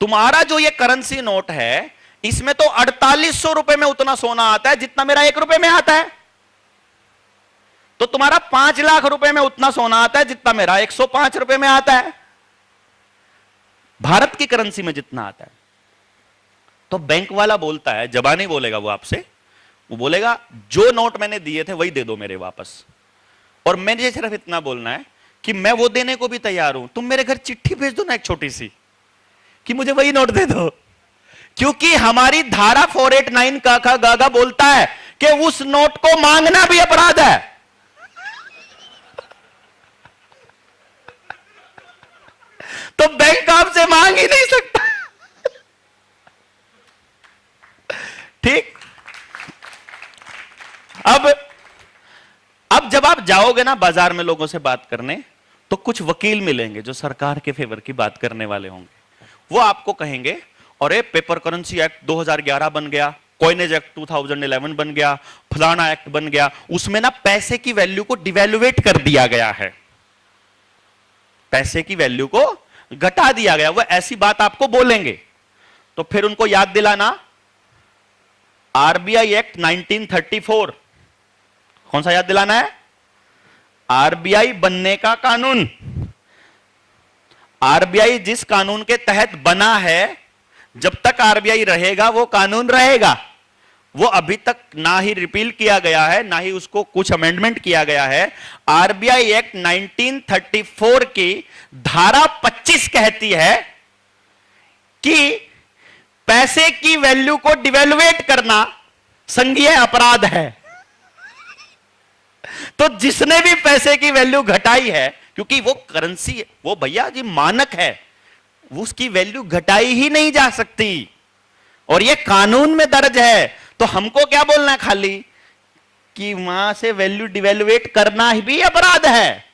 तुम्हारा जो ये करेंसी नोट है, इसमें तो 4800 रुपए में उतना सोना आता है जितना मेरा 1 रुपए में आता है, तो तुम्हारा 5 लाख रुपए में उतना सोना आता है जितना मेरा 105 रुपए में आता है, भारत की करेंसी में जितना आता है। तो बैंक वाला बोलता है, जबानी नहीं बोलेगा वो आपसे, वो बोलेगा जो नोट मैंने दिए थे वही दे दो मेरे वापस। और मैंने सिर्फ इतना बोलना है कि मैं वो देने को भी तैयार हूं, तुम मेरे घर चिट्ठी भेज दो ना एक छोटी सी, कि मुझे वही नोट दे दो। क्योंकि हमारी धारा 489 का गागा बोलता है कि उस नोट को मांगना भी अपराध है। तो बैंक आपसे मांग ही नहीं सकता। ठीक। अब जब आप जाओगे ना बाजार में लोगों से बात करने, तो कुछ वकील मिलेंगे जो सरकार के फेवर की बात करने वाले होंगे। वो आपको कहेंगे, अरे पेपर करेंसी एक्ट 2011 बन गया, कॉइनेज एक्ट 2011 बन गया, फलाना एक्ट बन गया, उसमें ना पैसे की वैल्यू को डिवैल्यूएट कर दिया गया है, पैसे की वैल्यू को घटा दिया गया। वो ऐसी बात आपको बोलेंगे, तो फिर उनको याद दिलाना आरबीआई एक्ट 1934। कौन सा याद दिलाना है? आरबीआई बनने का कानून। आरबीआई जिस कानून के तहत बना है, जब तक आरबीआई रहेगा वो कानून रहेगा। वो अभी तक ना ही रिपील किया गया है, ना ही उसको कुछ अमेंडमेंट किया गया है। आरबीआई एक्ट 1934 की धारा 25 कहती है कि पैसे की वैल्यू को डिवैल्यूएट करना संज्ञेय अपराध है। तो जिसने भी पैसे की वैल्यू घटाई है, क्योंकि वो करेंसी, वो भैया जी मानक है, उसकी वैल्यू घटाई ही नहीं जा सकती, और ये कानून में दर्ज है। तो हमको क्या बोलना है खाली कि वहां से वैल्यू डिवैल्यूएट करना भी अपराध है।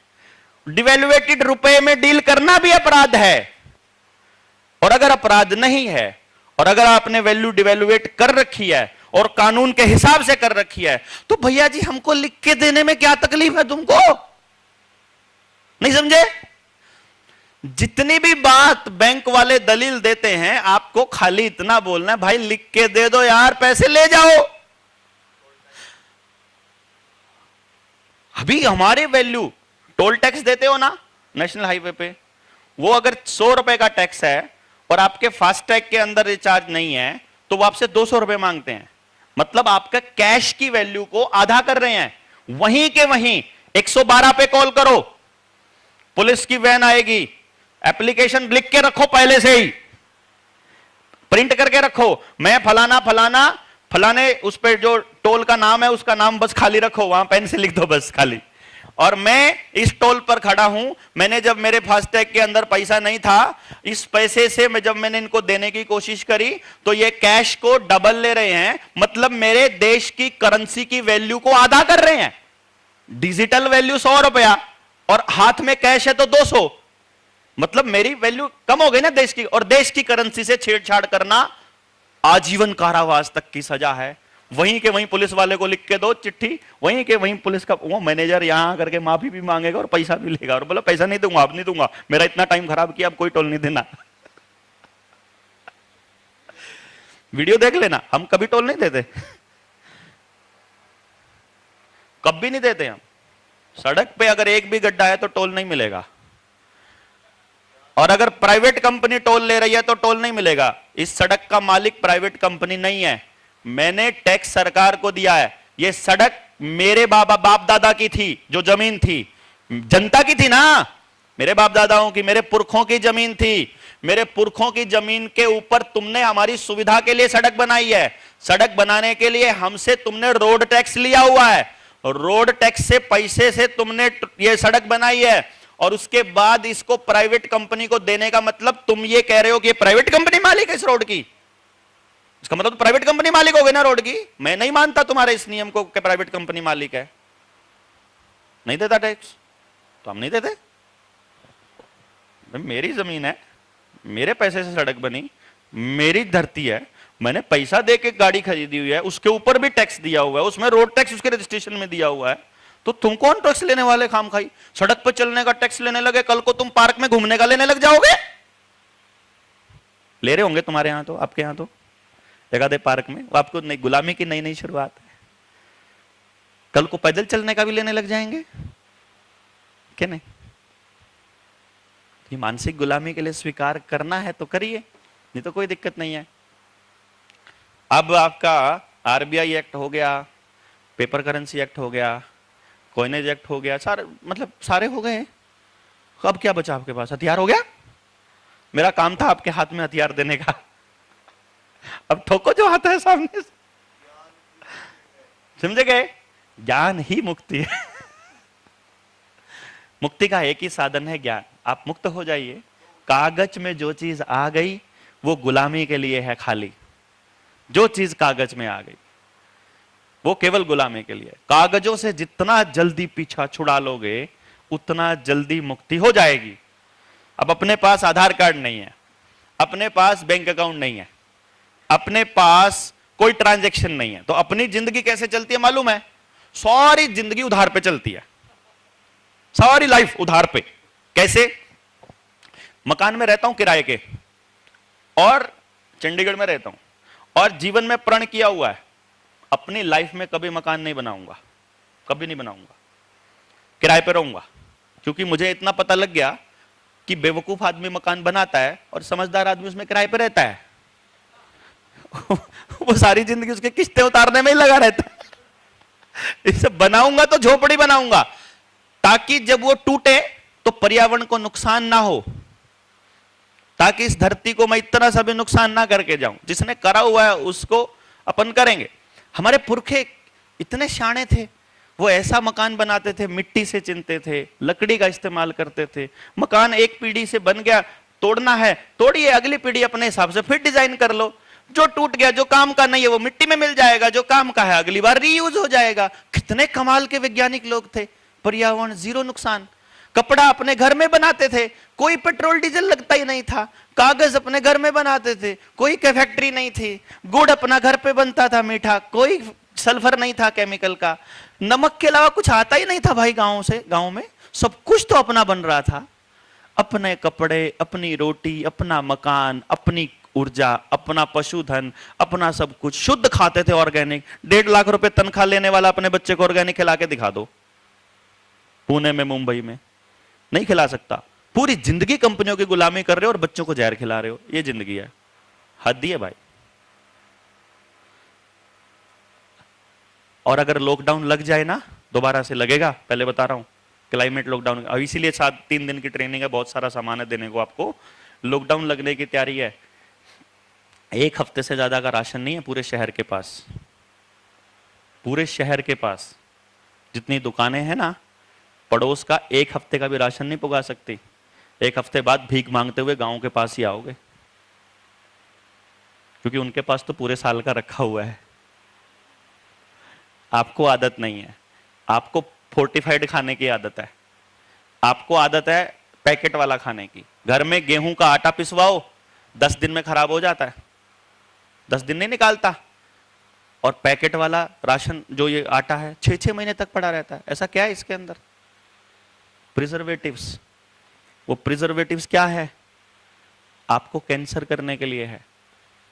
डिवेल्युएटेड रुपए में डील करना भी अपराध है। और अगर अपराध नहीं है और अगर आपने वैल्यू डिवेल्युएट कर रखी है और कानून के हिसाब से कर रखी है, तो भैया जी हमको लिख के देने में क्या तकलीफ है तुमको? नहीं समझे? जितनी भी बात बैंक वाले दलील देते हैं, आपको खाली इतना बोलना है, भाई लिख के दे दो यार, पैसे ले जाओ। अभी हमारी वैल्यू, टोल टैक्स देते हो ना नेशनल हाईवे पे, वो अगर 100 रुपए का टैक्स है और आपके फास्टैग के अंदर रिचार्ज नहीं है, तो वो आपसे 200 रुपए मांगते हैं। मतलब आपका कैश की वैल्यू को आधा कर रहे हैं। वहीं के वहीं 112 पे कॉल करो, पुलिस की वैन आएगी, एप्लीकेशन लिख के रखो, पहले से ही प्रिंट करके रखो, मैं फलाना फलाना फलाने, उस पर जो टोल का नाम है उसका नाम बस खाली रखो, वहां पेन से लिख दो बस खाली, और मैं इस टोल पर खड़ा हूं, मैंने जब मेरे फास्टैग के अंदर पैसा नहीं था, इस पैसे से जब मैंने इनको देने की कोशिश करी तो ये कैश को डबल ले रहे हैं, मतलब मेरे देश की करेंसी की वैल्यू को आधा कर रहे हैं। डिजिटल वैल्यू 100 रुपया और हाथ में कैश है तो 200, मतलब मेरी वैल्यू कम हो गई ना देश की, और देश की करेंसी से छेड़छाड़ करना आजीवन कारावास तक की सजा है। वहीं के वहीं पुलिस वाले को लिख के दो चिट्ठी, वहीं के वहीं पुलिस का वो मैनेजर यहां करके माफी भी मांगेगा और पैसा भी लेगा और बोला पैसा नहीं दूंगा, अब नहीं दूंगा, मेरा इतना टाइम खराब किया, अब कोई टोल नहीं देना। वीडियो देख लेना, हम कभी टोल नहीं देते, कभी नहीं देते हम। सड़क पे अगर एक भी गड्ढा है तो टोल नहीं मिलेगा, और अगर प्राइवेट कंपनी टोल ले रही है तो टोल नहीं मिलेगा। इस सड़क का मालिक प्राइवेट कंपनी नहीं है, मैंने टैक्स सरकार को दिया है। ये सड़क मेरे बाप दादा की थी, जो जमीन थी जनता की थी ना, मेरे बाप दादाओं की, मेरे पुरखों की जमीन थी। मेरे पुरखों की जमीन के ऊपर तुमने हमारी सुविधा के लिए सड़क बनाई है, सड़क बनाने के लिए हमसे तुमने रोड टैक्स लिया हुआ है, रोड टैक्स से पैसे से तुमने ये सड़क बनाई है, और उसके बाद इसको प्राइवेट कंपनी को देने का मतलब तुम ये कह रहे हो कि ये प्राइवेट कंपनी मालिक है इस रोड की, इसका मतलब प्राइवेट कंपनी मालिक हो गई ना रोड की। मैं नहीं मानता तुम्हारे इस नियम को कि प्राइवेट कंपनी मालिक है, नहीं देता टैक्स तो हम नहीं देते। मेरी जमीन है, मेरे पैसे से सड़क बनी, मेरी धरती है, मैंने पैसा दे के गाड़ी खरीदी हुई है, उसके ऊपर भी टैक्स दिया हुआ है, उसमें रोड टैक्स उसके रजिस्ट्रेशन में दिया हुआ है, तो तुम कौन टैक्स लेने वाले खाम खाई? सड़क पर चलने का टैक्स लेने लगे, कल को तुम पार्क में घूमने का लेने लग जाओगे। ले रहे होंगे तुम्हारे यहां तो, आपके यहां तो एक आधे पार्क में, वो आपको नई गुलामी की नई नई शुरुआत है। कल को पैदल चलने का भी लेने लग जाएंगे क्या? नहीं, ये मानसिक गुलामी के लिए स्वीकार करना है तो करिए, नहीं तो कोई दिक्कत नहीं है। अब आपका आरबीआई एक्ट हो गया, पेपर करेंसी एक्ट हो गया, कॉइनेज एक्ट हो गया, सारे मतलब सारे हो गए। अब क्या बचा आपके पास? हथियार हो गया। मेरा काम था आपके हाथ में हथियार देने का, अब ठोको जो आता है सामने से। समझे गए? ज्ञान ही मुक्ति है। मुक्ति का एक ही साधन है ज्ञान। आप मुक्त हो जाइए। कागज में जो चीज आ गई वो गुलामी के लिए है खाली। जो चीज कागज में आ गई वो केवल गुलामी के लिए। कागजों से जितना जल्दी पीछा छुड़ा लोगे उतना जल्दी मुक्ति हो जाएगी। अब अपने पास आधार कार्ड नहीं है, अपने पास बैंक अकाउंट नहीं है, अपने पास कोई ट्रांजैक्शन नहीं है, तो अपनी जिंदगी कैसे चलती है मालूम है? सारी जिंदगी उधार पे चलती है, सारी लाइफ उधार पे। कैसे? मकान में रहता हूं किराए के, और चंडीगढ़ में रहता हूं, और जीवन में प्रण किया हुआ है अपनी लाइफ में कभी मकान नहीं बनाऊंगा, कभी नहीं बनाऊंगा, किराए पे रहूंगा। क्योंकि मुझे इतना पता लग गया कि बेवकूफ आदमी मकान बनाता है और समझदार आदमी उसमें किराए पे रहता है। वो सारी जिंदगी उसके किस्तें उतारने में ही लगा रहता है। इसे बनाऊंगा तो झोपड़ी बनाऊंगा, ताकि जब वो टूटे तो पर्यावरण को नुकसान ना हो, ताकि इस धरती को मैं इतना सा भी नुकसान ना करके जाऊं। जिसने करा हुआ है उसको अपन करेंगे। हमारे पुरखे इतने शाणे थे, वो ऐसा मकान बनाते थे, मिट्टी से चिनते थे, लकड़ी का इस्तेमाल करते थे। मकान एक पीढ़ी से बन गया, तोड़ना है तोड़िए, अगली पीढ़ी अपने हिसाब से फिर डिजाइन कर लो। जो टूट गया, जो काम का नहीं है, वो मिट्टी में मिल जाएगा, जो काम का है अगली बार रीयूज हो जाएगा। कितने कमाल के वैज्ञानिक लोग थे। पर्यावरण जीरो नुकसान। कपड़ा अपने घर में बनाते थे, कोई पेट्रोल डीजल लगता ही नहीं था। कागज अपने घर में बनाते थे, कोई फैक्ट्री नहीं थी। गुड़ अपना घर पे बनता था मीठा, कोई सल्फर नहीं था केमिकल का। नमक के अलावा कुछ आता ही नहीं था भाई, गांव में सब कुछ तो अपना बन रहा था। अपने कपड़े, अपनी रोटी, अपना मकान, अपनी ऊर्जा, अपना पशुधन, अपना सब कुछ शुद्ध खाते थे, ऑर्गेनिक। 1.5 लाख रुपए तनख्वाह लेने वाला अपने बच्चे को ऑर्गेनिक खिला के दिखा दो, पुणे में, मुंबई में नहीं खिला सकता। पूरी जिंदगी कंपनियों की गुलामी कर रहे हो और बच्चों को जहर खिला रहे हो, ये जिंदगी है। हद है भाई। और अगर लॉकडाउन लग जाए ना, दोबारा से लगेगा, पहले बता रहा हूं, क्लाइमेट लॉकडाउन, अब इसीलिए 3 दिन की ट्रेनिंग है, बहुत सारा सामान है देने को आपको। लॉकडाउन लगने की तैयारी है। 1 हफ्ते से ज्यादा का राशन नहीं है पूरे शहर के पास। पूरे शहर के पास जितनी दुकानें हैं ना, पड़ोस का 1 हफ्ते का भी राशन नहीं पुगा सकती। 1 हफ्ते बाद भीख मांगते हुए गांव के पास ही आओगे, क्योंकि उनके पास तो पूरे साल का रखा हुआ है। आपको आदत नहीं है, आपको फोर्टिफाइड खाने की आदत है, आपको आदत है पैकेट वाला खाने की। घर में गेहूं का आटा पिसवाओ, 10 दिन में खराब हो जाता है, 10 दिन नहीं निकालता। और पैकेट वाला राशन जो ये आटा है 6-6 महीने तक पड़ा रहता है। ऐसा क्या है इसके अंदर? प्रिजर्वेटिव्स। वो प्रिजर्वेटिव्स क्या है? आपको कैंसर करने के लिए है,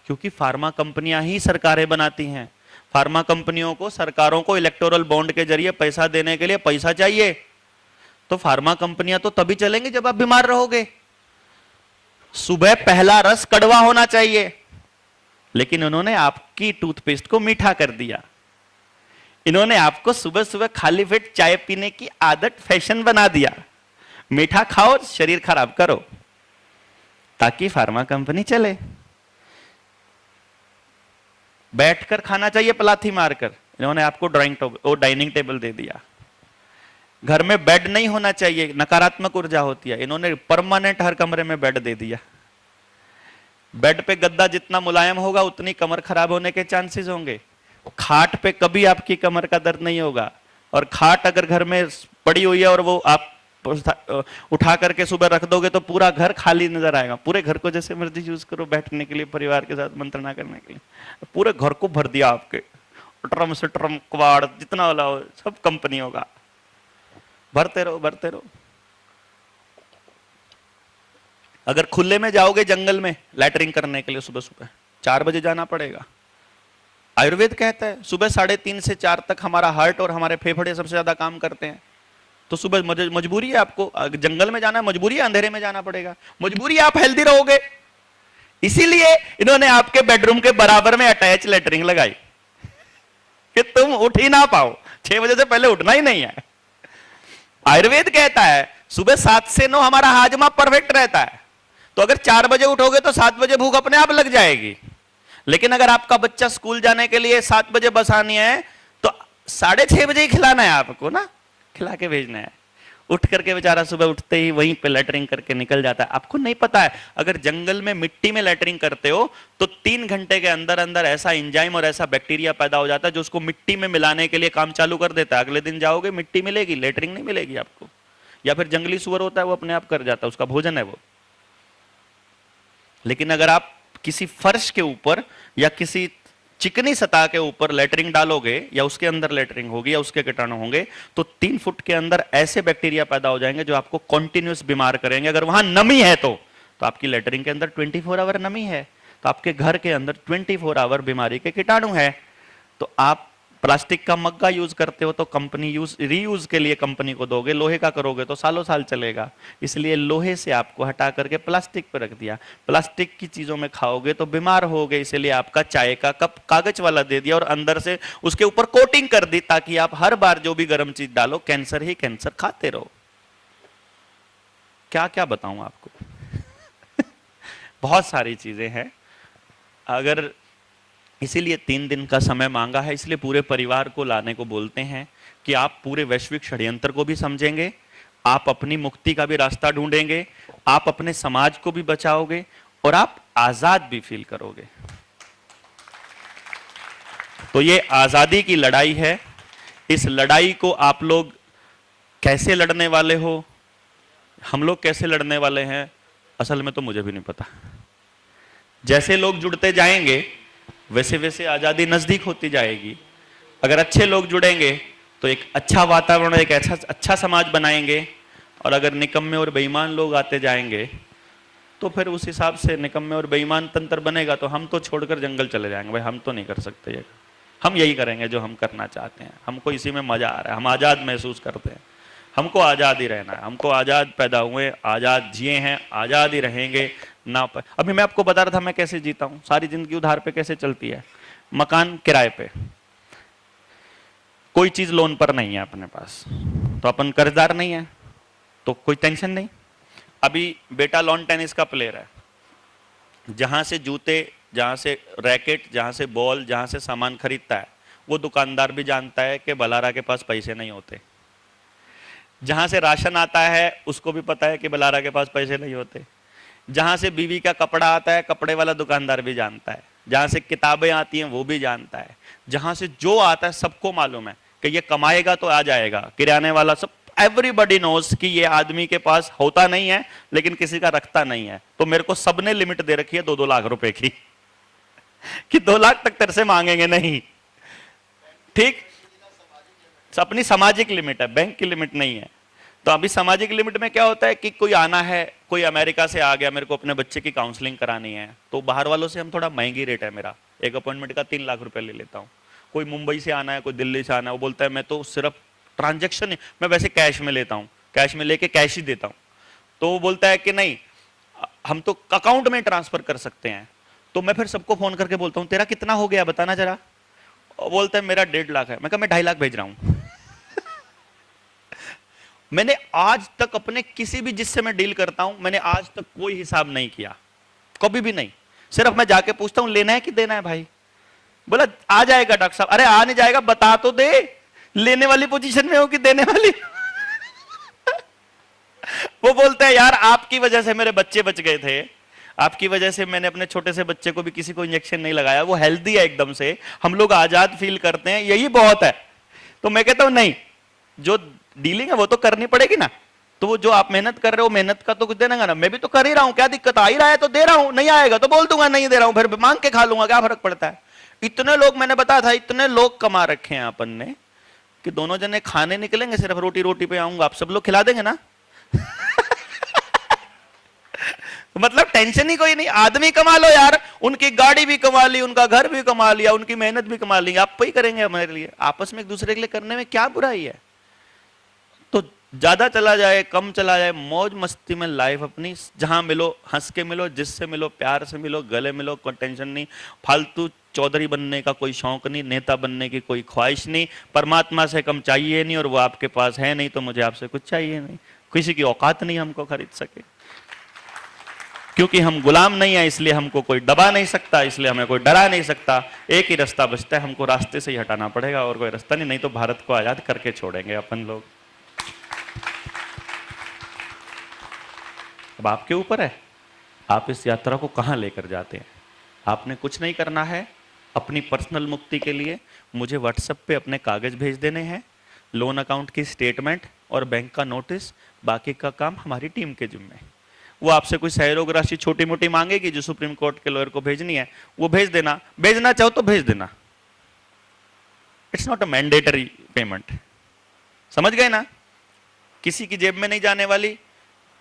क्योंकि फार्मा कंपनियां ही सरकारें बनाती हैं। फार्मा कंपनियों को, सरकारों को इलेक्टोरल बॉन्ड के जरिए पैसा देने के लिए पैसा चाहिए, तो फार्मा कंपनियां तो तभी चलेंगी जब आप बीमार रहोगे। सुबह पहला रस कड़वा होना चाहिए, लेकिन उन्होंने आपकी टूथपेस्ट को मीठा कर दिया। इन्होंने आपको सुबह सुबह खाली पेट चाय पीने की आदत फैशन बना दिया। मीठा खाओ, शरीर खराब करो, ताकि फार्मा कंपनी चले। बैठकर खाना चाहिए पलाथी मारकर, इन्होंने आपको डाइनिंग टेबल दे दिया। घर में बेड नहीं होना चाहिए, नकारात्मक ऊर्जा होती है, इन्होंने परमानेंट हर कमरे में बेड दे दिया। बेड पे गद्दा जितना मुलायम होगा उतनी कमर खराब होने के चांसेस होंगे। खाट पे कभी आपकी कमर का दर्द नहीं होगा। और खाट अगर घर में पड़ी हुई है और वो आप उठा करके सुबह रख दोगे तो पूरा घर खाली नजर आएगा। पूरे घर को जैसे मर्जी यूज करो बैठने के लिए, परिवार के साथ मंत्रणा करने के लिए, पूरे घर को भर दिया आपके, ट्रम से ट्रम, कबाड़ जितना वाला हो सब कंपनियों का, भरते रहो भरते रहो। अगर खुले में जाओगे जंगल में लैटरिंग करने के लिए, सुबह सुबह 4 बजे जाना पड़ेगा। आयुर्वेद कहता है सुबह 3:30 से 4 तक हमारा हार्ट और हमारे फेफड़े सबसे ज्यादा काम करते हैं। तो सुबह मजबूरी है आपको, जंगल में जाना मजबूरी है, अंधेरे में जाना पड़ेगा, मजबूरी है, आप हेल्दी रहोगे। इसीलिए इन्होंने आपके बेडरूम के बराबर में अटैच लैटरिंग लगाई कि तुम उठ ही ना पाओ, 6 बजे से पहले उठना ही नहीं है। आयुर्वेद कहता है सुबह 7 से 9 हमारा हाजमा परफेक्ट रहता है, तो अगर 4 बजे उठोगे तो 7 बजे भूख अपने आप लग जाएगी। लेकिन अगर आपका बच्चा स्कूल जाने के लिए 7 बजे बस आनी है तो 6:30 बजे ही खिलाना है आपको ना, खिला के भेजना है। उठ करके बेचारा सुबह उठते ही वहीं पे लैटरिंग करके निकल जाता है। आपको नहीं पता है, अगर जंगल में मिट्टी में लैटरिंग करते हो तो 3 घंटे के अंदर अंदर ऐसा एंजाइम और ऐसा बैक्टीरिया पैदा हो जाता है जो उसको मिट्टी में मिलाने के लिए काम चालू कर देता है। अगले दिन जाओगे मिट्टी मिलेगी, लैटरिंग नहीं मिलेगी आपको। या फिर जंगली सुअर होता है वो अपने आप कर जाता है, उसका भोजन है वो। लेकिन अगर आप किसी फर्श के ऊपर या किसी चिकनी सतह के ऊपर लेटरिंग डालोगे या उसके अंदर लेटरिंग होगी या उसके कीटाणु होंगे तो 3 फुट के अंदर ऐसे बैक्टीरिया पैदा हो जाएंगे जो आपको कॉन्टिन्यूस बीमार करेंगे। अगर वहां नमी है तो आपकी लेटरिंग के अंदर 24 आवर नमी है, तो आपके घर के अंदर 24 आवर बीमारी के कीटाणु है। तो आप प्लास्टिक का मग्गा यूज करते हो तो कंपनी रीयूज के लिए कंपनी को दोगे, लोहे का करोगे तो सालों साल चलेगा। इसलिए लोहे से आपको हटा करके प्लास्टिक पर रख दिया। प्लास्टिक की चीजों में खाओगे तो बीमार होगे, इसलिए आपका चाय का कप कागज वाला दे दिया और अंदर से उसके ऊपर कोटिंग कर दी ताकि आप हर बार जो भी गर्म चीज डालो कैंसर ही कैंसर खाते रहो। क्या क्या बताऊं आपको बहुत सारी चीजें हैं। अगर इसीलिए 3 दिन का समय मांगा है, इसलिए पूरे परिवार को लाने को बोलते हैं कि आप पूरे वैश्विक षड्यंत्र को भी समझेंगे, आप अपनी मुक्ति का भी रास्ता ढूंढेंगे, आप अपने समाज को भी बचाओगे और आप आजाद भी फील करोगे। तो ये आजादी की लड़ाई है। इस लड़ाई को आप लोग कैसे लड़ने वाले हो, हम लोग कैसे लड़ने वाले हैं असल में तो मुझे भी नहीं पता। जैसे लोग जुड़ते जाएंगे वैसे वैसे आजादी नजदीक होती जाएगी। अगर अच्छे लोग जुड़ेंगे तो एक अच्छा वातावरण, एक अच्छा समाज बनाएंगे, और अगर निकम्मे और बेईमान लोग आते जाएंगे तो फिर उस हिसाब से निकम्मे और बेईमान तंत्र बनेगा। तो हम तो छोड़कर जंगल चले जाएंगे, भाई हम तो नहीं कर सकते ये। हम यही करेंगे जो हम करना चाहते हैं, हमको इसी में मजा आ रहा है, हम आजाद महसूस करते हैं, हमको आजाद ही रहना है, हमको आजाद पैदा हुए, आजाद जिए हैं, आजाद ही रहेंगे ना। अभी मैं आपको बता रहा था मैं कैसे जीता हूं, सारी जिंदगी उधार पे कैसे चलती है। मकान किराए पे, कोई चीज लोन पर नहीं है अपने पास, तो अपन कर्जदार नहीं है, तो कोई टेंशन नहीं। अभी बेटा लॉन टेनिस का प्लेयर है, जहां से जूते, जहां से रैकेट, जहां से बॉल, जहां से सामान खरीदता है, वो दुकानदार भी जानता है कि बलारा के पास पैसे नहीं होते। जहां से राशन आता है उसको भी पता है कि बलारा के पास पैसे नहीं होते। जहां से बीवी का कपड़ा आता है, कपड़े वाला दुकानदार भी जानता है। जहां से किताबें आती हैं वो भी जानता है। जहां से जो आता है सबको मालूम है कि ये कमाएगा तो आ जाएगा। किराने वाला सब, एवरीबॉडी नोस कि ये आदमी के पास होता नहीं है लेकिन किसी का रखता नहीं है। तो मेरे को सबने लिमिट दे रखी है 2-2 लाख रुपए की कि 2 लाख तक तेरे से मांगेंगे नहीं, ठीक। अपनी सामाजिक लिमिट है, बैंक की लिमिट नहीं है। तो अभी सामाजिक लिमिट में क्या होता है कि कोई आना है, कोई अमेरिका से आ गया, मेरे को अपने बच्चे की काउंसलिंग करानी है, तो बाहर वालों से हम थोड़ा महंगी रेट है मेरा, एक अपॉइंटमेंट का 3 लाख रुपए ले लेता हूँ। कोई मुंबई से आना है, कोई दिल्ली से आना है, वो बोलता है मैं तो सिर्फ ट्रांजेक्शन, मैं वैसे कैश में लेता हूँ, कैश में लेके कैश ही देता हूँ। तो वो बोलता है कि नहीं हम तो अकाउंट में ट्रांसफर कर सकते हैं। तो मैं फिर सबको फोन करके बोलता हूँ तेरा कितना हो गया बताना जरा। बोलता है मेरा 1.5 लाख है। मैं कहा मैं 2.5 लाख भेज रहा हूं। मैंने आज तक अपने किसी भी जिससे मैं डील करता हूं, मैंने आज तक कोई हिसाब नहीं किया, कभी भी नहीं। सिर्फ मैं जाके पूछता हूं लेना है कि देना है भाई। बोला आ जाएगा डॉक्टर साहब। अरे आ नहीं जाएगा बता तो दे, लेने वाली पोजीशन में हो कि देने वाली। वो बोलते हैं यार आपकी वजह से मेरे बच्चे बच गए थे, आपकी वजह से मैंने अपने छोटे से बच्चे को भी किसी को इंजेक्शन नहीं लगाया, वो हेल्दी है एकदम से, हम लोग आजाद फील करते हैं, यही बहुत है। तो मैं कहता हूं नहीं, जो डीलिंग है वो तो करनी पड़ेगी ना। तो वो जो आप मेहनत कर रहे हो, मेहनत का तो कुछ देना ना। मैं भी तो कर ही रहा हूं, क्या दिक्कत, आ ही रहा है तो दे रहा हूं, नहीं आएगा तो बोल दूंगा नहीं दे रहा हूं, फिर मांग के खा लूंगा, क्या फर्क पड़ता है। इतने लोग, मैंने बताया था इतने लोग कमा रखे हैं अपन ने कि दोनों जने खाने निकलेंगे, सिर्फ रोटी रोटी पे आऊंगा, आप सब लोग खिला देंगे ना। मतलब टेंशन ही कोई नहीं, आदमी कमा लो यार, उनकी गाड़ी भी कमा ली, उनका घर भी कमा लिया, उनकी मेहनत भी कमा ली, आप ही करेंगे हमारे लिए। आपस में एक दूसरे के लिए करने में क्या बुराई है। तो ज्यादा चला जाए कम चला जाए, मौज मस्ती में लाइफ अपनी, जहां मिलो हंस के मिलो, जिससे मिलो प्यार से मिलो, गले मिलो, कोई टेंशन नहीं। फालतू चौधरी बनने का कोई शौक नहीं, नेता बनने की कोई ख्वाहिश नहीं, परमात्मा से कम चाहिए नहीं और वो आपके पास है नहीं तो मुझे आपसे कुछ चाहिए नहीं। किसी की औकात नहीं हमको खरीद सके, क्योंकि हम गुलाम नहीं है, इसलिए हमको कोई दबा नहीं सकता, इसलिए हमें कोई डरा नहीं सकता। एक ही रास्ता बचता है, हमको रास्ते से ही हटाना पड़ेगा और कोई रास्ता नहीं, नहीं तो भारत को आजाद करके छोड़ेंगे अपन लोग। अब आपके ऊपर है, आप इस यात्रा को कहां लेकर जाते हैं। आपने कुछ नहीं करना है। अपनी पर्सनल मुक्ति के लिए मुझे व्हाट्सएप पे अपने कागज भेज देने हैं, लोन अकाउंट की स्टेटमेंट और बैंक का नोटिस, बाकी का काम हमारी टीम के जिम्मे। वो आपसे कोई सहयोग राशि छोटी मोटी मांगेगी जो सुप्रीम कोर्ट के लॉयर को भेजनी है, वो भेज देना, भेजना चाहो तो भेज देना। It's not a mandatory payment, समझ गए ना। किसी की जेब में नहीं जाने वाली,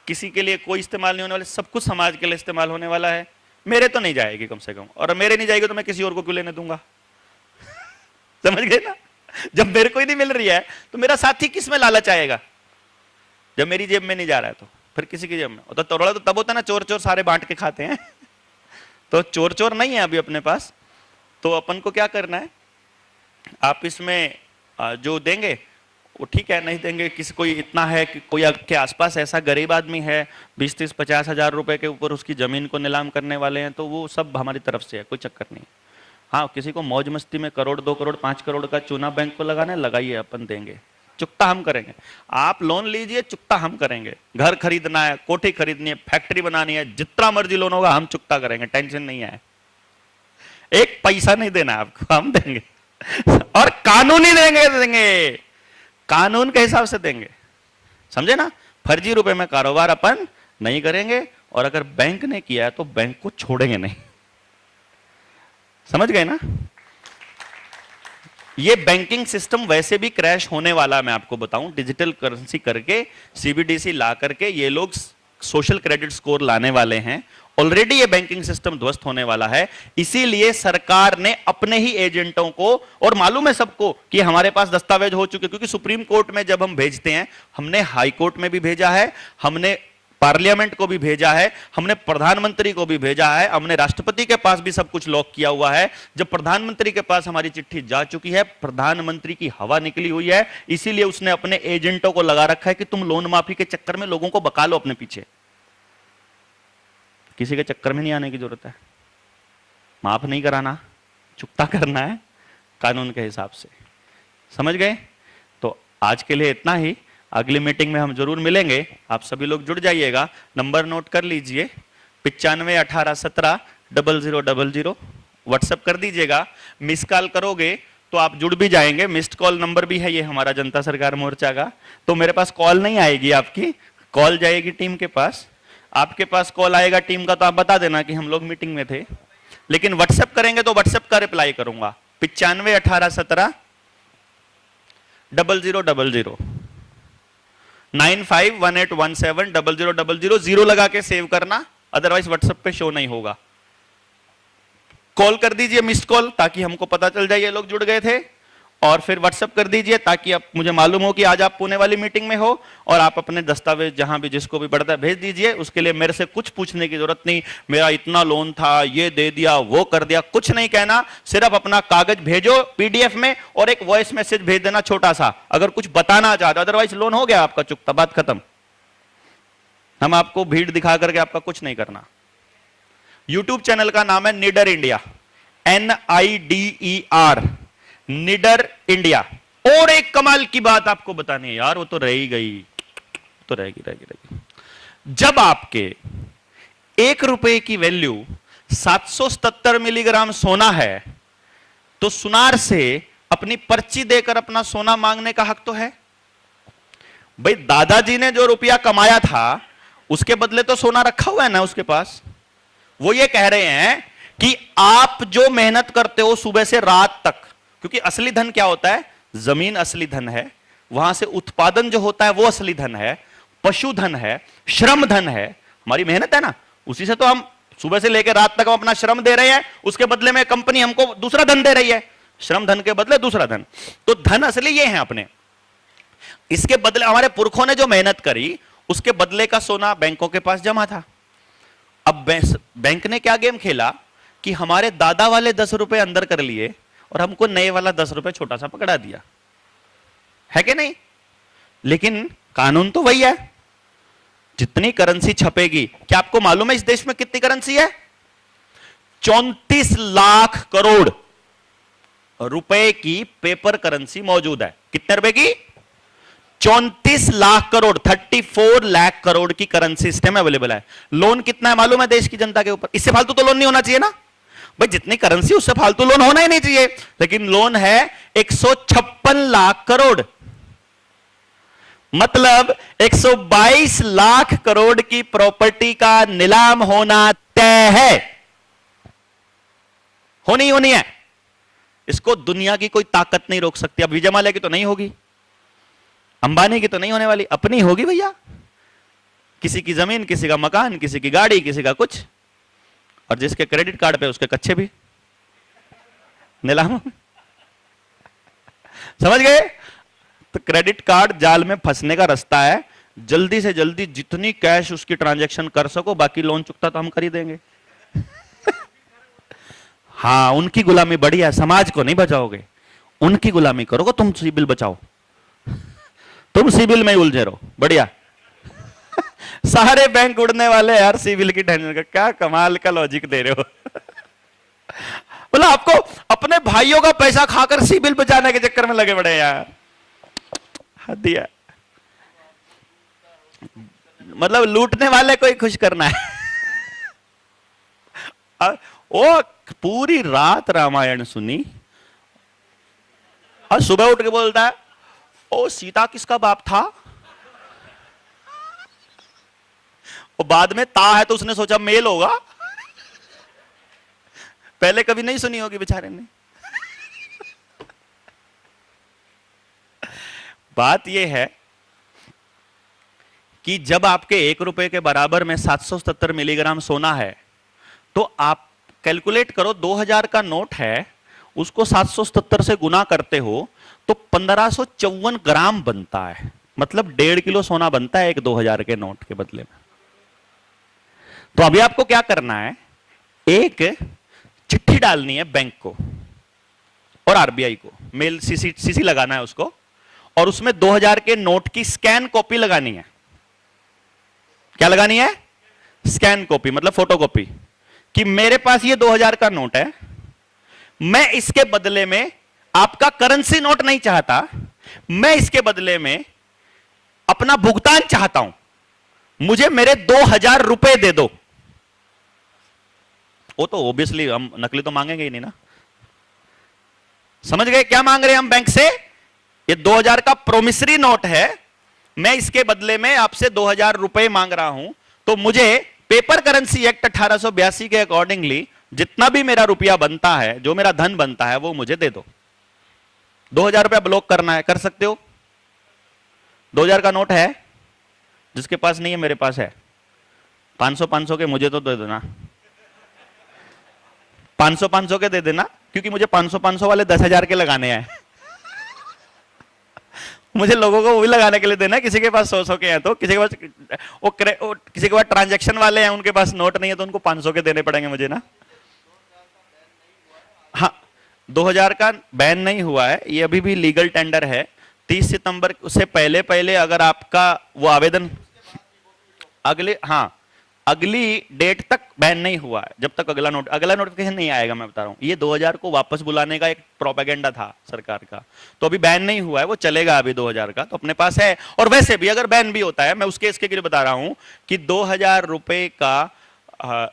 किसी के लिए कोई इस्तेमाल नहीं होने वाला, सब कुछ समाज के लिए इस्तेमाल होने वाला है। मेरे तो नहीं जाएगी कम से कम, और मेरे नहीं जाएगी तो मैं किसी और को क्यों लेने दूंगा। समझ गए ना। जब मेरे को ही नहीं मिल रही है तो मेरा साथी किस में लालच आएगा। जब मेरी जेब में नहीं जा रहा है तो फिर किसी की जेब में। तो तोड़ा तो तब होता है ना, चोर चोर सारे बांट के खाते हैं। तो चोर चोर नहीं है अभी अपने पास। तो अपन को क्या करना है, आप इसमें जो देंगे वो ठीक है, नहीं देंगे किसी, कोई इतना है कि कोई आपके आसपास ऐसा गरीब आदमी है 20-30-50 हजार रुपए के ऊपर उसकी जमीन को नीलाम करने वाले हैं, तो वो सब हमारी तरफ से है, कोई चक्कर नहीं। हाँ, किसी को मौज मस्ती में 1 करोड़ 2 करोड़ 5 करोड़ का चूना बैंक को लगाना है, लगाइए, अपन देंगे, चुकता हम करेंगे। आप लोन लीजिए, चुकता हम करेंगे। घर खरीदना है, कोठी खरीदनी है, फैक्ट्री बनानी है, जितना मर्जी लोन होगा हम चुकता करेंगे, टेंशन नहीं है। एक पैसा नहीं देना आपको, हम देंगे और कानूनी देंगे, कानून के हिसाब से देंगे, समझे ना। फर्जी रुपए में कारोबार अपन नहीं करेंगे, और अगर बैंक ने किया है तो बैंक को छोड़ेंगे नहीं। समझ गए ना? ये बैंकिंग सिस्टम वैसे भी क्रैश होने वाला, मैं आपको बताऊं, डिजिटल करेंसी करके, सीबीडीसी ला करके ये लोग सोशल क्रेडिट स्कोर लाने वाले हैं। ऑलरेडी ये बैंकिंग सिस्टम ध्वस्त होने वाला है। इसीलिए सरकार ने अपने ही एजेंटों को, और मालूम है सबको कि हमारे पास दस्तावेज हो चुके, क्योंकि सुप्रीम कोर्ट में जब हम भेजते हैं, हमने हाई कोर्ट में भी भेजा है, हमने पार्लियामेंट को भी भेजा है, हमने प्रधानमंत्री को भी भेजा है, हमने राष्ट्रपति के पास भी सब कुछ लॉक किया हुआ है। जब प्रधानमंत्री के पास हमारी चिट्ठी जा चुकी है, प्रधानमंत्री की हवा निकली हुई है, इसीलिए उसने अपने एजेंटों को लगा रखा है कि तुम लोन माफी के चक्कर में लोगों को बका लो अपने पीछे। किसी के चक्कर में नहीं आने की जरूरत है। माफ नहीं कराना, चुकता करना है कानून के हिसाब से। समझ गए? तो आज के लिए इतना ही। अगली मीटिंग में हम जरूर मिलेंगे, आप सभी लोग जुड़ जाइएगा। नंबर नोट कर लीजिए, 9518170000, व्हाट्सएप कर दीजिएगा। मिस कॉल करोगे तो आप जुड़ भी जाएंगे। मिस्ड कॉल नंबर भी है ये हमारा जनता सरकार मोर्चा का। तो मेरे पास कॉल नहीं आएगी आपकी, कॉल जाएगी टीम के पास। आपके पास कॉल आएगा टीम का तो आप बता देना कि हम लोग मीटिंग में थे। लेकिन व्हाट्सएप करेंगे तो व्हाट्सएप का रिप्लाई करूंगा। 9518170000, 9518170000, 0 लगा के सेव करना, अदरवाइज व्हाट्सएप पे शो नहीं होगा। कॉल कर दीजिए मिस्ड कॉल, ताकि हमको पता चल जाए ये लोग जुड़ गए थे। और फिर व्हाट्सएप कर दीजिए ताकि अब मुझे मालूम हो कि आज आप पुणे वाली मीटिंग में हो। और आप अपने दस्तावेज जहां भी जिसको भी पड़ता है भेज दीजिए। उसके लिए मेरे से कुछ पूछने की जरूरत नहीं, मेरा इतना लोन था, ये दे दिया, वो कर दिया, कुछ नहीं कहना। सिर्फ अपना कागज भेजो पीडीएफ में और एक वॉइस मैसेज भेज देना छोटा सा, अगर कुछ बताना चाहते। अदरवाइज लोन हो गया आपका चुकता, बात खत्म। हम आपको भीड़ दिखा करके आपका कुछ नहीं करना। यूट्यूब चैनल का नाम है निडर इंडिया, NIDER, निडर इंडिया। और एक कमाल की बात आपको बतानी है यार, वो तो रह ही गई, तो रहेगी। जब आपके 1 रुपए की वैल्यू 777 मिलीग्राम सोना है, तो सुनार से अपनी पर्ची देकर अपना सोना मांगने का हक तो है। भाई दादाजी ने जो रुपया कमाया था उसके बदले तो सोना रखा हुआ है ना उसके पास। वो ये कह रहे हैं कि आप जो मेहनत करते हो सुबह से रात तक, क्योंकि असली धन क्या होता है? जमीन असली धन है, वहां से उत्पादन जो होता है वो असली धन है, पशुधन है, श्रम धन है, हमारी मेहनत है ना, उसी से तो हम सुबह से लेकर रात तक हम अपना श्रम दे रहे हैं। उसके बदले में कंपनी हमको दूसरा धन दे रही है, श्रम धन के बदले दूसरा धन। तो धन असली ये है अपने, इसके बदले हमारे पुरखों ने जो मेहनत करी उसके बदले का सोना बैंकों के पास जमा था। अब बैंक ने क्या गेम खेला कि हमारे दादा वाले 10 रुपए अंदर कर लिए और हमको नए वाला 10 रुपए छोटा सा पकड़ा दिया, है कि नहीं? लेकिन कानून तो वही है, जितनी करेंसी छपेगी। क्या आपको मालूम है इस देश में कितनी करेंसी है? 34 लाख करोड़ रुपए की पेपर करेंसी मौजूद है। कितने रुपए की? 34 लाख करोड़, 34 लाख करोड़ की करेंसी सिस्टम अवेलेबल है। लोन कितना है मालूम है देश की जनता के ऊपर? इससे फालतू तो लोन नहीं होना चाहिए ना भाई, जितनी करेंसी उससे फालतू लोन होना ही नहीं चाहिए। लेकिन लोन है 156 लाख करोड़, मतलब 122 लाख करोड़ की प्रॉपर्टी का नीलाम होना तय है, होनी है। इसको दुनिया की कोई ताकत नहीं रोक सकती। अब विजय माल्या की तो नहीं होगी, अंबानी की तो नहीं होने वाली, अपनी होगी भैया। किसी की जमीन, किसी का मकान, किसी की गाड़ी, किसी का कुछ, और जिसके क्रेडिट कार्ड पे उसके कच्चे भी नीलाम। समझ गए? तो क्रेडिट कार्ड जाल में फंसने का रास्ता है। जल्दी से जल्दी जितनी कैश उसकी ट्रांजैक्शन कर सको, बाकी लोन चुकता तो हम कर ही देंगे। हाँ, उनकी गुलामी बढ़िया है, समाज को नहीं बचाओगे, उनकी गुलामी करोगे। तुम सिबिल बचाओ, तुम सिबिल में उलझे रहो, बढ़िया। सारे बैंक उड़ने वाले यार सिविल की टेंशन का। क्या कमाल का लॉजिक दे रहे हो। बोला आपको अपने भाइयों का पैसा खाकर सिविल बचाने के चक्कर में लगे बड़े यार, हद दिया। मतलब लूटने वाले को ही खुश करना है। वो पूरी रात रामायण सुनी और सुबह उठ के बोलता है, ओ सीता किसका बाप था? और बाद में ता है तो उसने सोचा मेल होगा। पहले कभी नहीं सुनी होगी बेचारे ने। बात यह है कि जब आपके 1 रुपए के बराबर में 777 मिलीग्राम सोना है, तो आप कैलकुलेट करो, 2000 का नोट है, उसको 777 से गुना करते हो तो 1554 ग्राम बनता है। मतलब 1.5 किलो सोना बनता है एक 2000 के नोट के बदले में। तो अभी आपको क्या करना है, एक चिट्ठी डालनी है बैंक को और आरबीआई को, मेल सीसी लगाना है उसको, और उसमें 2000 के नोट की स्कैन कॉपी लगानी है। क्या लगानी है? स्कैन कॉपी, मतलब फोटो कॉपी, कि मेरे पास ये 2000 का नोट है, मैं इसके बदले में आपका करेंसी नोट नहीं चाहता, मैं इसके बदले में अपना भुगतान चाहता हूं, मुझे मेरे 2000 रुपए दे दो। वो तो ऑब्वियसली हम नकली तो मांगेंगे ही नहीं ना। समझ गए क्या मांग रहे हैं हम बैंक से? ये 2000 का प्रोमिसरी नोट है, मैं इसके बदले में आपसे 2000 रुपए मांग रहा हूं, तो मुझे पेपर करेंसी एक्ट 1882 के अकॉर्डिंगली जितना भी मेरा रुपया बनता है, जो मेरा धन बनता है, वो मुझे दे दो। 2000 रुपया ब्लॉक करना है, कर सकते हो। 2000 का नोट है, जिसके पास नहीं है मेरे पास है। 500 के मुझे तो दे देना, 500 के दे देना, क्योंकि मुझे 500 वाले 10,000 के लगाने हैं। मुझे लोगों को वो भी लगाने के लिए देना है। किसी के पास 100 के हैं तो, किसी के पास किसी के पास ट्रांजैक्शन वाले हैं, उनके पास नोट नहीं है तो उनको 500 के देने पड़ेंगे मुझे ना। हाँ, 2000 का बैन नहीं हुआ है, ये अभी भी लीगल टेंडर है। 30 सितंबर से पहले पहले अगर आपका वो आवेदन अगली डेट तक बैन नहीं हुआ है, जब तक अगला नोटिफिकेशन नहीं आएगा। मैं बता रहा हूं, ये 2000 को वापस बुलाने का एक प्रोपेगेंडा था सरकार का, तो अभी बैन नहीं हुआ है, वो चलेगा अभी 2000 का, तो अपने पास है। और वैसे भी अगर बैन भी होता है, मैं उसके इसके लिए बता रहा हूं कि 2000 रुपए का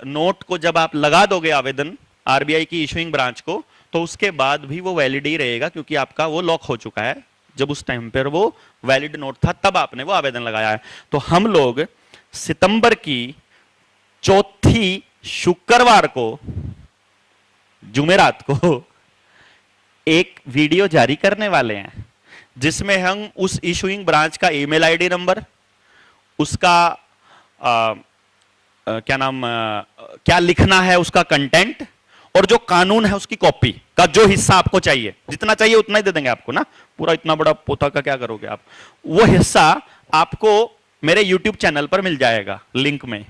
नोट को जब आप लगा दोगे आवेदन आरबीआई की इशुइंग ब्रांच को, तो उसके बाद भी वो वैलिड ही रहेगा, क्योंकि आपका वो लॉक हो चुका है। जब उस टाइम पर वो वैलिड नोट था, तब आपने वो आवेदन लगाया है। तो हम लोग सितंबर की चौथी शुक्रवार को, जुमेरात को, एक वीडियो जारी करने वाले हैं, जिसमें हम उस इशुइंग ब्रांच का ईमेल आईडी नंबर, उसका क्या लिखना है, उसका कंटेंट, और जो कानून है उसकी कॉपी का जो हिस्सा आपको चाहिए, जितना चाहिए उतना ही दे देंगे आपको ना, पूरा इतना बड़ा पोथा का क्या करोगे आप, वो हिस्सा आपको मेरे YouTube चैनल पर मिल जाएगा लिंक में।